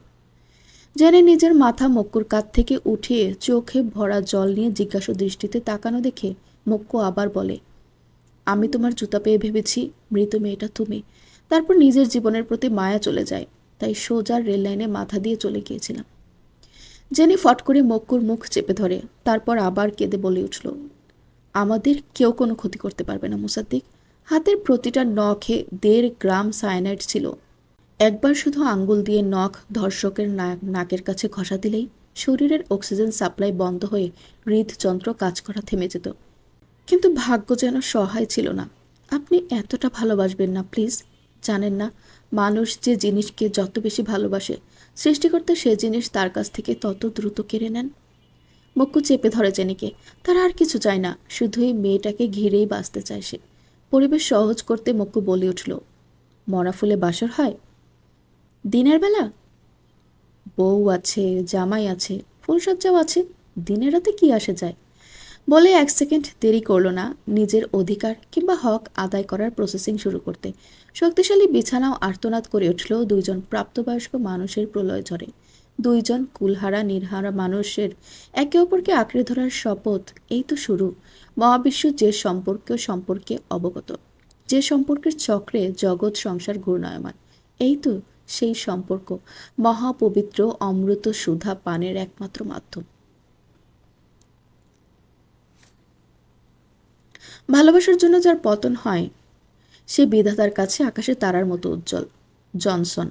জেনে নিজের মাথা মক্কুর কাঁধ থেকে উঠিয়ে চোখে ভরা জল নিয়ে জিজ্ঞাসা দৃষ্টিতে তাকানো দেখে মক্কু আবার বলে, আমি তোমার জুতা পেয়ে ভেবেছি মৃত মেয়েটা তুমি। তারপর নিজের জীবনের প্রতি মায়া চলে যায়, তাই সোজা রেল লাইনে মাথা দিয়ে চলে গিয়েছিলাম। জেনি ফট করে মক্কুর মুখ চেপে ধরে, তারপর আবার কেঁদে বলে উঠল, আমাদের কেউ কোনো ক্ষতি করতে পারবে না মুসাদ্দিক। হাতের প্রতিটা নখে 1.5 গ্রাম সায়ানাইড ছিল। একবার শুধু আঙ্গুল দিয়ে নখ ধর্ষকের নাকের কাছে ঘষা দিলেই শরীরের অক্সিজেন সাপ্লাই বন্ধ হয়ে হৃদযন্ত্র কাজ করা থেমে যেত। কিন্তু ভাগ্য যেন সহায় ছিল না। আপনি এতটা ভালোবাসবেন না প্লিজ। জানেন না, মানুষ যে জিনিসকে যত বেশি ভালোবাসে, সৃষ্টিকর্তা সে জিনিস তার কাছ থেকে তত দ্রুত কেড়ে নেন। মক্কু চেপে ধরে জেনিকে। তার আর কিছু চায় না, শুধু এই মেয়েটাকে ঘিরেই বাঁচতে চায় সে। পরিবেশ সহজ করতে মক্কু বলে উঠল, মরা ফুলে বাসর হয় দিনের বেলা? বউ আছে, জামাই আছে, ফুলসজ্জাও আছে, দিনের রাতে কি আসে যায়? বলে 1 সেকেন্ড দেরি করলো না নিজের অধিকার কিংবা হক আদায় করার প্রসেসিং শুরু করতে। শক্তিশালী বিছানাও আর্তনাদ করে উঠল দুইজন প্রাপ্তবয়স্ক মানুষের প্রলয় ঝড়ে। দুইজন কুলহারা নির্হারা মানুষের একে অপরকে আঁকড়ে ধরার শপথ। এই তো শুরু। মহাবিশ্ব যে সম্পর্কে অবগত, যে সম্পর্কের চক্রে জগৎ সংসার ঘূর্ণায়মান। এই তো সেই সম্পর্ক, মহাপবিত্র অমৃত সুধা পানের একমাত্র মাধ্যম। ভালোবাসার জন্য যার পতন হয় সে বিধাতার কাছে আকাশে তারার মতো উজ্জ্বল। জনসন।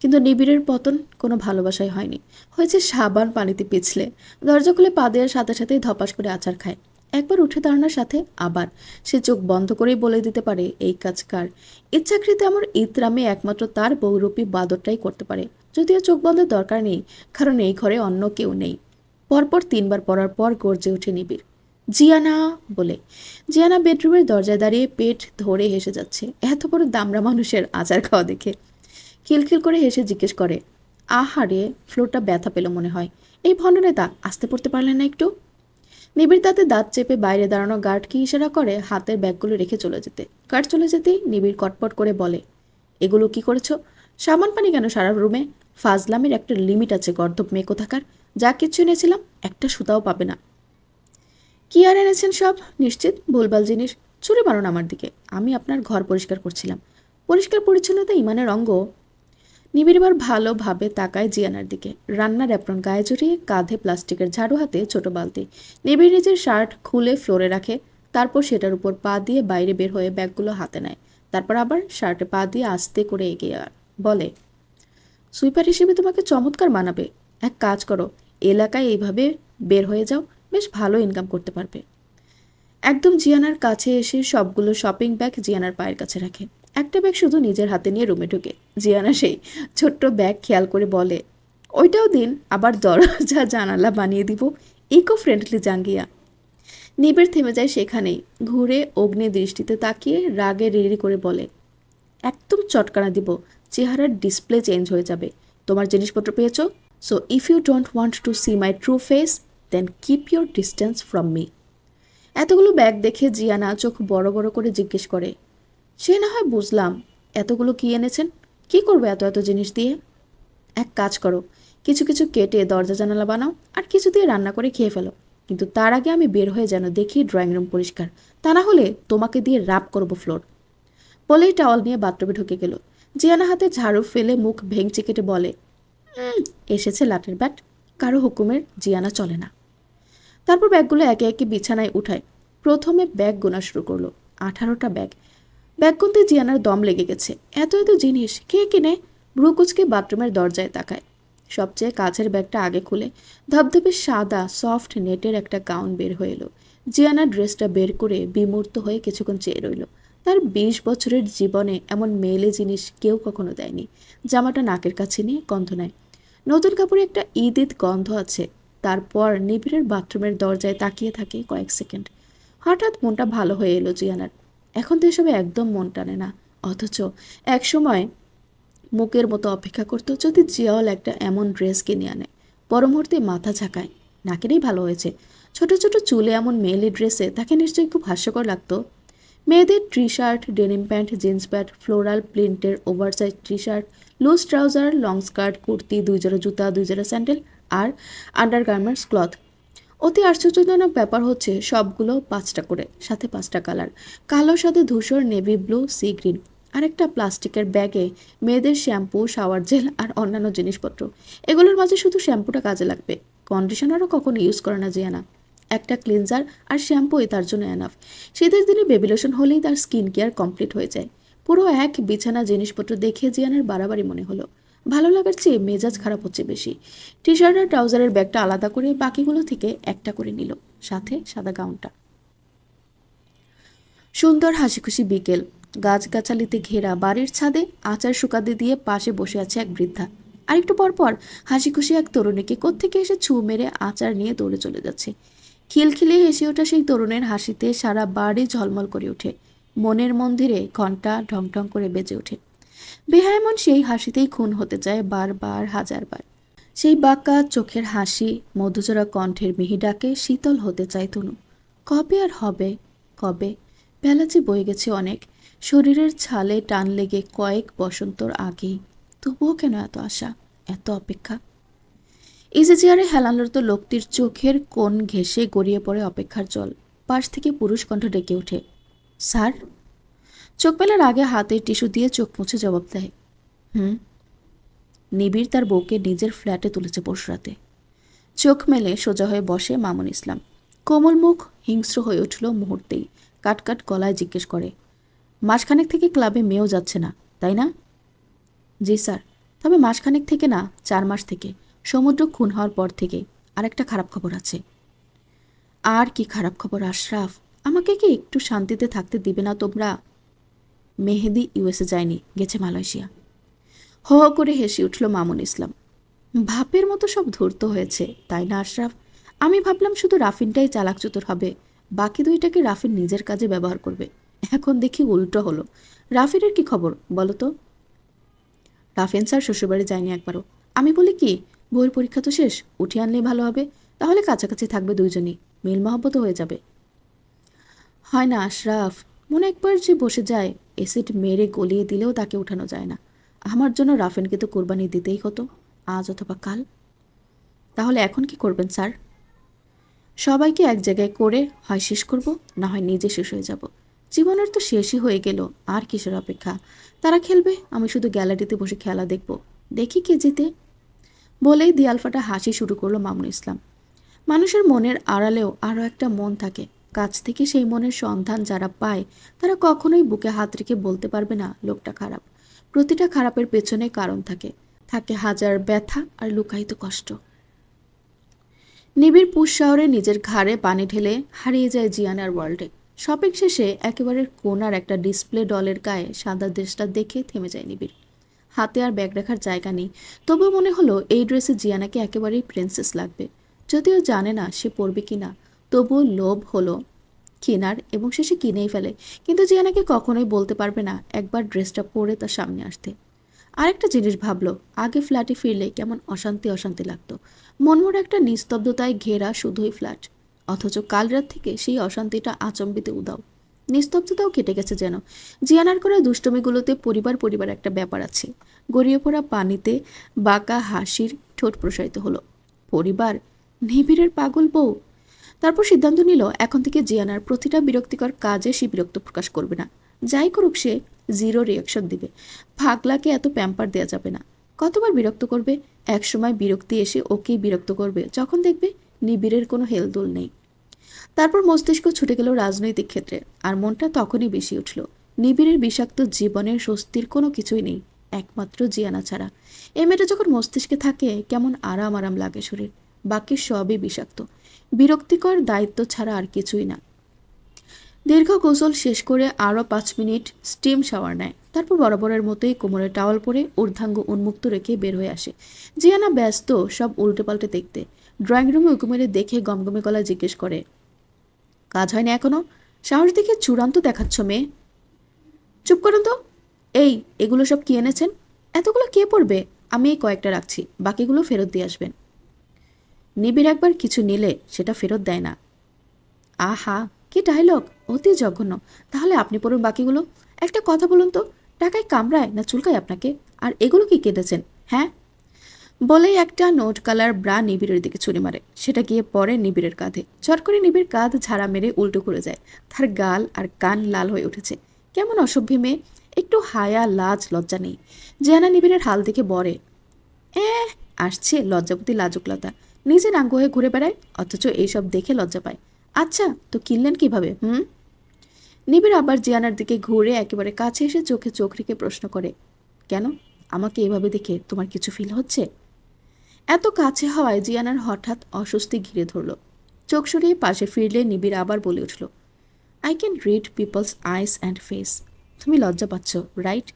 কিন্তু নিবিড়ের পতন কোনো ভালোবাসায় হয়নি, হয়েছে সাবান পানিতে পিছলে। দরজা খুলে পা দেওয়ার সাথে সাথেই ধপাস করে আছাড় খায়। একবার উঠে দাঁড়ানোর সাথে আবার সে চোখ বন্ধ করেই বলে দিতে পারে এই কাজ কার। ইচ্ছাকৃতে আমার ইতরামে একমাত্র তার বহুরূপী বাদরটাই করতে পারে। যদিও চোখ বন্ধের দরকার নেই, কারণ এই ঘরে অন্য কেউ নেই। পরপর 3বার পড়ার পর গর্জে ওঠে নিবিড়, জিয়ানা বলে। জিয়ানা বেডরুমের দরজায় দাঁড়িয়ে পেট ধরে হেসে যাচ্ছে এত বড় দামড়া মানুষের আচার খাওয়া দেখে। খিলখিল করে হেসে জিজ্ঞেস করে, আহারে, ফ্লোরটা ব্যথা পেল মনে হয়। এই ভণ্ডনেতা আসতে পড়তে পারলেন না একটু? নিবিড় তাতে দাঁত চেপে বাইরে দাঁড়ানো গার্ডকে ইশারা করে হাতের ব্যাগগুলো রেখে চলে যেতে। গার্ড চলে যেতেই নিবিড় কটপট করে বলে, এগুলো কি করেছো? সাবান পানি কেন সারা রুমে? ফাজলামের একটা লিমিট আছে গর্দভ মেয়ে কোথাকার। যা কিছু এনেছিলাম একটা সুতাও পাবে না। কি আর এনেছেন সব? নিশ্চিত ভুলভাল জিনিস। ছুরি মারুন আমার দিকে। আমি আপনার ঘর পরিষ্কার করছিলাম। পরিষ্কার পরিচ্ছন্নতা ইমানের অঙ্গ। নিবিড় এবার ভালোভাবে তাকায় জিয়ানার দিকে। রান্নার অ্যাপ্রন গায়ে জড়িয়ে, কাঁধে প্লাস্টিকের ঝাড়ু, হাতে ছোট বালতি। নিবিড় নিজের শার্ট খুলে ফ্লোরে রাখে, তারপর সেটার উপর পা দিয়ে বাইরে বের হয়ে ব্যাগগুলো হাতে নেয়। তারপর আবার শার্টে পা দিয়ে আস্তে করে এগিয়ে বলে, সুইপার হিসেবে তোমাকে চমৎকার মানাবে। এক কাজ করো, এলাকায় এইভাবে বের হয়ে যাও, বেশ ভালো ইনকাম করতে পারবে। একদম জিয়ানার কাছে এসে সবগুলো শপিং ব্যাগ জিয়ানার পায়ের কাছে রাখে। একটা ব্যাগ শুধু নিজের হাতে নিয়ে রুমে ঢুকে। জিয়ানা সেই ছোট্ট ব্যাগ খেয়াল করে বলে, ওইটাও দিন, আবার দরজা জানালা বানিয়ে দিব। ইকো ফ্রেন্ডলি জাঙ্গিয়া। নিবিড় থেমে যায় সেখানেই, ঘুরে অগ্নি দৃষ্টিতে তাকিয়ে রাগে রিড়ি করে বলে, একদম চটকানা দিব, চেহারার ডিসপ্লে চেঞ্জ হয়ে যাবে। তোমার জিনিসপত্র পেয়েছো? So if you don't want to see my true face, then keep your distance from me. এতগুলো ব্যাগ দেখে জিয়ানা চোখ বড় বড় করে জিজ্ঞেস করে, সে না হয় বুঝলাম, এতগুলো কি এনেছেন? কি করবে এত এত জিনিস দিয়ে? এক কাজ করো, কিছু কিছু কেটে দরজা জানালা বানাও, আর কিছু দিয়ে রান্না করে খেয়ে ফেলো। কিন্তু তার আগে আমি বের হয়ে যেন দেখি ড্রয়িং রুম পরিষ্কার, তা না হলে তোমাকে দিয়ে রাপ করবো ফ্লোর। বলেই টাওয়াল নিয়ে বাথরুমে ঢুকে গেল। জিয়ানা হাতে ঝাড়ু ফেলে মুখ ভেঙচি কেটে বলে, এসেছে লাটের ব্যাট, কারো হুকুমের জিয়ানা চলে না। তারপর ব্যাগগুলো একে একে বিছানায় উঠায়। প্রথমে ব্যাগ গোনা শুরু করলো। 18টা ব্যাগ। ব্যাগ গুনতে জিয়ানার দম লেগে গেছে। এত এত জিনিস কে কিনে? ভ্রুকুচকে বাথরুমের দরজায় তাকায়। সবচেয়ে কাছের ব্যাগটা আগে খুলে ধবধবে সাদা সফট নেটের একটা গাউন বের হয়ে এলো। জিয়ানা ড্রেসটা বের করে বিমূর্ত হয়ে কিছুক্ষণ চেয়ে রইল। তার 20 বছরের জীবনে এমন মেলে জিনিস কেউ কখনো দেয়নি। জামাটা নাকের কাছে নিয়ে গন্ধ নেয়। নতুন কাপড়ে একটা ঈদ ঈদ গন্ধ আছে। তারপর নিবিড়ের বাথরুমের দরজায় তাকিয়ে থাকে কয়েক সেকেন্ড। হঠাৎ মনটা ভালো হয়ে এলো জিয়ানার। এখন তো এসবে একদম মন টানে না। অথচ একসময় মুখের মতো অপেক্ষা করতো যদি জিয়াওয়াল একটা এমন ড্রেস কিনে আনে। পর মুহূর্তে মাথা ঝাঁকায়, নাকেরই ভালো হয়েছে। ছোট ছোট চুলে এমন মেয়েলি ড্রেসে তাকে নিশ্চয়ই খুব হাস্যকর লাগতো। মেয়েদের T shirt, denim pant, jeans pant, floral প্রিন্টের oversize T shirt, loose trouser, long skirt, kurti, 2 জোড়া জুতা, 2 জোড়া স্যান্ডেল আর আন্ডারগার্মেন্টস ক্লথ। অতি আশ্চর্যজনক ব্যাপার হচ্ছে সবগুলো 5টা করে, সাথে 5টা কালার। কালো, সাথে ধূসর, নেভি ব্লু, সি গ্রিন। আর একটা প্লাস্টিকের ব্যাগে মেয়েদের শ্যাম্পু, শাওয়ার জেল আর অন্যান্য জিনিসপত্র। এগুলোর মাঝে শুধু শ্যাম্পুটা কাজে লাগবে, কন্ডিশনারও কখনো ইউজ করে না জিয়ানা। একটা ক্লিনজার আর শ্যাম্পুই তার জন্য এনাফ। শীতের দিনে বেবি লোশন হলেই তার স্কিন কেয়ার কমপ্লিট হয়ে যায়। পুরো এক বিছানা জিনিসপত্র দেখে জিয়ানার বাড়াবাড়ি মনে হলো। ভালো লাগার চেয়ে মেজাজ খারাপ হচ্ছে বেশি। টি শার্ট আর ট্রাউজারের ব্যাগটা আলাদা করে বাকিগুলো থেকে একটা করে নিল, সাথে সাদা গাউনটা। সুন্দর হাসিখুশি বিকেল। গাছগাছালিতে ঘেরা বাড়ির ছাদে আচার শুকাতে দিয়ে পাশে বসে আছে এক বৃদ্ধা। আর একটু পরপর হাসিখুশি এক তরুণীকে কোত্থেকে এসে ছু মেরে আচার নিয়ে দৌড়ে চলে যাচ্ছে। খিলখিলে হেসে ওঠা সেই তরুণের হাসিতে সারা বাড়ি ঝলমল করে ওঠে। মনের মন্দিরে ঘণ্টা ঢং ঢং করে বেজে ওঠে। বেহায় মন সেই হাসিতেই খুন হতে চায় বারবার, হাজারবার। সেই বাঁকা চোখের হাসি, মধুচরা কণ্ঠের মিহি ডাকে শীতল হতে চায় তনু। কবে আর হবে? কবে? বেলা যে বয়ে গেছে অনেক, শরীরের ছালে টান লেগে কয়েক বসন্তর আগেই। তবুও কেন এত আশা, এত অপেক্ষা? ইজি চেয়ারে হেলানরত লোকটির চোখের কোণ ঘেঁষে গড়িয়ে পড়ে অপেক্ষার জল। পাশ থেকে পুরুষ কণ্ঠ ডেকে ওঠে, স্যার। চোখ মেলার আগে হাতে টিস্যু দিয়ে চোখ মুছে জবাব দেয়, হুম। নিবিড় তার বউকে নিজের ফ্ল্যাটে তুলেছে পরশুরাতে। চোখ মেলে সোজা হয়ে বসে মামুন ইসলাম। কোমল মুখ হিংস্র হয়ে উঠল মুহূর্তেই। কাটকাট গলায় জিজ্ঞেস করে, মাসখানেক থেকে ক্লাবে মেয়েও যাচ্ছে না, তাই না? জি স্যার, তবে মাসখানেক থেকে না, 4 মাস থেকে, সমুদ্র খুন হওয়ার পর থেকে। আর একটা খারাপ খবর আছে। আর কি খারাপ খবর আশরাফ? আমাকে কি একটু শান্তিতে থাকতে দিবে না তোমরা? মেহেদি ইউএসএ যায়নি, গেছে মালয়েশিয়া। হো হো করে হেসে উঠল মামুন ইসলাম। ভাপের মতো সব ধূর্ত হয়েছে, তাই না আশরাফ? আমি ভাবলাম শুধু রাফিনটাই চালাক চতুর হবে, বাকি দুইটাকে রাফিন নিজের কাজে ব্যবহার করবে। এখন দেখি উল্টো হলো। রাফিনের কি খবর বলো তো? রাফিন স্যার শ্বশুরবাড়ি যায়নি একবারও। আমি বলি কি, বইয়ের পরীক্ষা তো শেষ, উঠিয়ে আনলেই ভালো হবে। তাহলে কাছাকাছি থাকবে দুইজনই, মিল মহব্বত হয়ে যাবে। হয় না আশরাফ, মনে একবার যে বসে যায়, এসিড মেরে গলিয়ে দিলেও তাকে উঠানো যায় না। আমার জন্য রাফিনকে তো কোরবানি দিতেই হতো, আজ অথবা কাল। তাহলে এখন কি করবেন স্যার? সবাইকে এক জায়গায় করে হয় শেষ করব, না হয় নিজে শেষ হয়ে যাব। জীবনের তো শেষই হয়ে গেল, আর কিসের অপেক্ষা? তারা খেলবে, আমি শুধু গ্যালারিতে বসে খেলা দেখব, দেখি কে জিতে। বলেই দিয়াল ফাটা হাসি শুরু করলো মামুন ইসলাম। মানুষের মনের আড়ালেও আরও একটা মন থাকে। কাছ থেকে সেই মনের সন্ধান যারা পায়, তারা কখনোই বুকে হাত রেখে বলতে পারবে না লোকটা খারাপ। প্রতিটা খারাপের পেছনে কারণ থাকে, থাকে হাজার ব্যথা আর লুকায়িত কষ্ট। নিবিড় পুষ শহরে নিজের ঘাড়ে পানি ঢেলে হারিয়ে যায় জিয়ানার ওয়ার্ল্ডে। শপিং শেষে একেবারে কোনার একটা ডিসপ্লে ডলের গায়ে সাদা ড্রেসটা দেখে থেমে যায় নিবিড়। হাতে আর ব্যাগ রাখার জায়গা নেই, তবুও মনে হলো এই ড্রেসে জিয়ানাকে একেবারেই প্রিন্সেস লাগবে। যদিও জানে না সে পরবে কিনা, তবুও লোভ হলো কেনার এবং শেষে কিনেই ফেলে। কিন্তু জিয়ানাকে কখনোই বলতে পারবে না একবার ড্রেসটা পরে তার সামনে আসতে। আরেকটা জিনিস ভাবলো, আগে ফ্ল্যাটে ফিরলে কেমন অশান্তি অশান্তি লাগতো। মনমোড়া একটা নিস্তব্ধতায় ঘেরা শুধুই ফ্ল্যাট। অথচ কাল রাত থেকে সেই অশান্তিটা আচম্বিতে উদাও। নিস্তব্ধতাও কেটে গেছে যেন। জিয়ানার করা দুষ্টমিগুলোতে পরিবার পরিবার একটা ব্যাপার আছে। গড়িয়ে পড়া পানিতে বাঁকা হাসির ঠোঁট প্রসারিত হলো। পরিবার? নিবিড়ের পাগল বউ। তারপর সিদ্ধান্ত নিল এখন থেকে জিয়ানার প্রতিটা বিরক্তিকর কাজে সে বিরক্ত প্রকাশ করবে না। যাই করুক সে জিরো রিয়াকশন দিবে। পাগলাকে এত প্যাম্পার দেওয়া যাবে না। কতবার বিরক্ত করবে? একসময় বিরক্তি এসে ওকেই বিরক্ত করবে যখন দেখবে নিবিড়ের কোনো হেলদোল নেই। তারপর মস্তিষ্ক ছুটে গেল রাজনৈতিক ক্ষেত্রে, আর মনটা তখনই বেশি উঠল। নিবিড়ের বিষাক্ত জীবনের স্বস্তির কোনো কিছুই নেই, একমাত্র জিয়ানা ছাড়া। এই মেয়েটা যখন মস্তিষ্কে থাকে কেমন আরাম আরাম লাগে শরীর। বাকি সবই বিষাক্ত, বিরক্তিকর, দায়িত্ব ছাড়া আর কিছুই না। দীর্ঘ গোসল শেষ করে আরও 5 মিনিট স্টিম শাওয়ার নেয়। তারপর বরাবরের মতোই কোমরে টাওয়াল পরে ঊর্ধ্বাঙ্গ উন্মুক্ত রেখে বের হয়ে আসে। জিয়ানা ব্যস্ত সব উল্টে পাল্টে দেখতে। ড্রয়িং রুমে উঁকি মেরে দেখে গমগমে গলায় জিজ্ঞেস করে, কাজ হয়নি এখনো? সাহস দেখে চূড়ান্ত দেখাচ্ছ মেয়ে। চুপ করুন তো। এই, এগুলো সব কি এনেছেন? এতগুলো কে পড়বে? আমি এই কয়েকটা রাখছি, বাকিগুলো ফেরত দিয়ে আসবেন। নিবিড় একবার কিছু নিলে সেটা ফেরত দেয় না। আহা, কি ডায়লগ! অতি জঘন্য। তাহলে আপনি পড়ুন বাকিগুলো। একটা কথা বলুন তো, টাকায় কামড়ায় না চুলকায় আপনাকে? আর এগুলো কি কেটেছেন? হ্যাঁ। বলেই একটা নোট কালার ব্রা নিবিড়ের দিকে ছুরি মারে। সেটা গিয়ে পড়ে নিবিড়ের কাঁধে। চট করে নিবিড় কাঁধ ঝাড়া মেরে উল্টো করে যায়। তার গাল আর কান লাল হয়ে উঠেছে। কেমন অসভ্য মেয়ে! একটু হায়া লাজ লজ্জা নেই। জিয়ানা নিবিড়ের হাল দেখে বলে, এ আসছে লজ্জাপতি লাজুকলতা। নিজে নাঙ্গ হয়ে ঘুরে বেড়ায়, অথচ এইসব দেখে লজ্জা পায়। আচ্ছা, তো কিনলেন কিভাবে? নিবিড় আবার জিয়ানার দিকে ঘুরে একেবারে কাছে এসে চোখে চোখ রেখে প্রশ্ন করে, কেন? আমাকে এভাবে দেখে তোমার কিছু ফিল হচ্ছে? এত কাছে হওয়ায় জিয়ানার হঠাৎ অস্বস্তি ঘিরে ধরল। চোখ সরিয়ে পাশে ফিরলে নিবিড় আবার বলে উঠল, I can read people's eyes and face. তুমি লজ্জা পাচ্ছ, রাইট?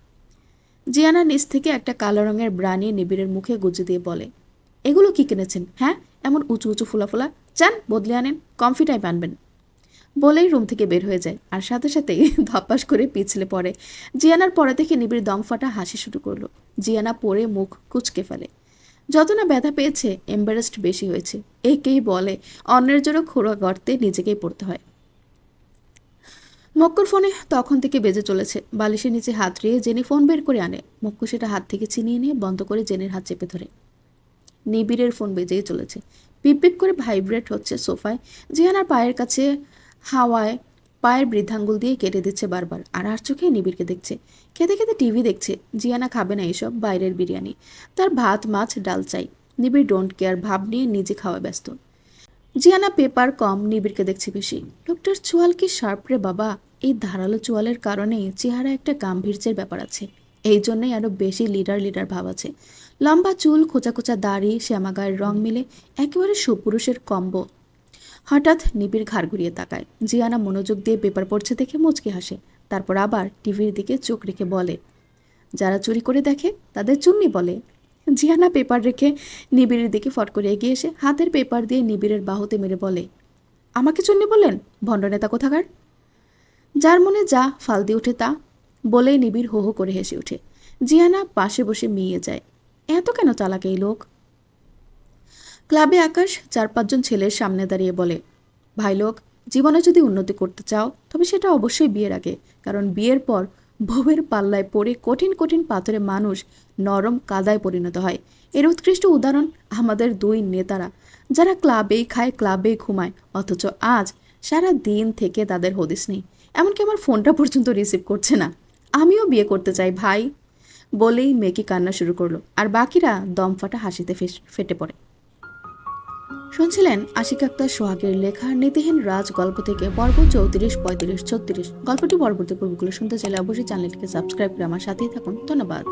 জিয়ানা নিচ থেকে একটা কালো রঙের ব্রা নিয়ে নিবিড়ের মুখে গুজে দিয়ে বলে, এগুলো কি কিনেছেন? হ্যাঁ, এমন উঁচু উঁচু ফোলা ফোলা। যান বদলে আনেন, কমফি টাইপ আনবেন। বলেই রুম থেকে বের হয়ে যায়, আর সাথে সাথেই ধপাস করে পিছলে পড়ে। জিয়ানার পরে থেকে নিবিড় দম ফাটা হাসি শুরু করলো। জিয়ানা পরে মুখ কুচকে ফেলে। যত না ব্যথা পেয়েছে, এম্বারেসড বেশি হয়েছে। একেই বলে অন্যের জন্য খোঁড়া গর্তে নিজেকেই পড়তে হয়। মক্কুর ফোনে তখন থেকে বেজে চলেছে। বালিশের নিচে হাত রেখে জেনি ফোন বের করে আনে। মক্কু সেটা হাত থেকে ছিনিয়ে নিয়ে বন্ধ করে জেনের হাত চেপে ধরে। নিবিড়ের ফোন বেজেই চলেছে। পিপ পিপ করে ভাইব্রেট হচ্ছে সোফায়। জিয়ানার পায়ের কাছে হাওয়ায় পায়ের বৃদ্ধাঙ্গুল দিয়ে কেটে দিচ্ছে বারবার। আর চোখে নিবিড়কে দেখছে। খেতে খেতে টিভি দেখছে। জিয়ানা খাবে না এসব বাইরের বিরিয়ানি। তার ভাত মাছ ডাল চাই। নিবিড় ডোন্ট কেয়ার ভাব নিয়ে নিজে খাওয়া ব্যস্ত। জিয়ানা পেপার কম, নিবিড়কে দেখছে বেশি। লোকটার চোয়াল কি শার্প রে বাবা! এই ধারালো চোয়ালের কারণেই চেহারা একটা গাম্ভীর্যের ব্যাপার আছে। এই জন্যই আরো বেশি লিডার লিডার ভাব আছে। লম্বা চুল, খোঁচা খোঁচা দাড়ি, শ্যামা গায়ের রং মিলে একেবারে সুপুরুষের কম্বো। হঠাৎ নিবিড় ঘাড় ঘুরিয়ে তাকায়। জিয়ানা মনোযোগ দিয়ে পেপার পড়ছে দেখে মুচকি হাসে। তারপর আবার টিভির দিকে চোখ রেখে বলে, যারা চুরি করে দেখে তাদের চুন্নি বলে। জিয়ানা পেপার রেখে নিবিড়ের দিকে ফট করে এগিয়ে এসে হাতের পেপার দিয়ে নিবিড়ের বাহুতে মেরে বলে, আমাকে চুন্নি বললেন ভণ্ড নেতা কোথাকার! যার মনে যা ফাল দিয়ে ওঠে তা বলেই নিবিড় হো হো করে হেসে ওঠে। জিয়ানা পাশে বসে মিয়ে যায়। এত কেন চালাক এই লোক! ক্লাবে আকাশ 4-5 জন ছেলের সামনে দাঁড়িয়ে বলে, ভাই লোক, জীবনে যদি উন্নতি করতে চাও তবে সেটা অবশ্যই বিয়ের আগে। কারণ বিয়ের পর বউয়ের পাল্লায় পড়ে কঠিন কঠিন পাথরে মানুষ নরম কাদায় পরিণত হয়। এর উৎকৃষ্ট উদাহরণ আমাদের 2 নেতারা, যারা ক্লাবেই খায় ক্লাবেই ঘুমায়, অথচ আজ সারা দিন থেকে তাদের হদিস নেই। এমনকি আমার ফোনটা পর্যন্ত রিসিভ করছে না। আমিও বিয়ে করতে চাই ভাই, বলেই মেকি কান্না শুরু করলো। আর বাকিরা দমফাটা হাসিতে ফেটে পড়ে। শুনছিলেন আশিক আক্তার সোহাগের লেখা নীতিহীন রাজ গল্প থেকে পর্ব 34, 35, 36। গল্পটি পরবর্তী পর্বগুলো শুনতে চাইলে অবশ্যই চ্যানেলটিকে সাবস্ক্রাইব করে আমার সাথেই থাকুন। ধন্যবাদ।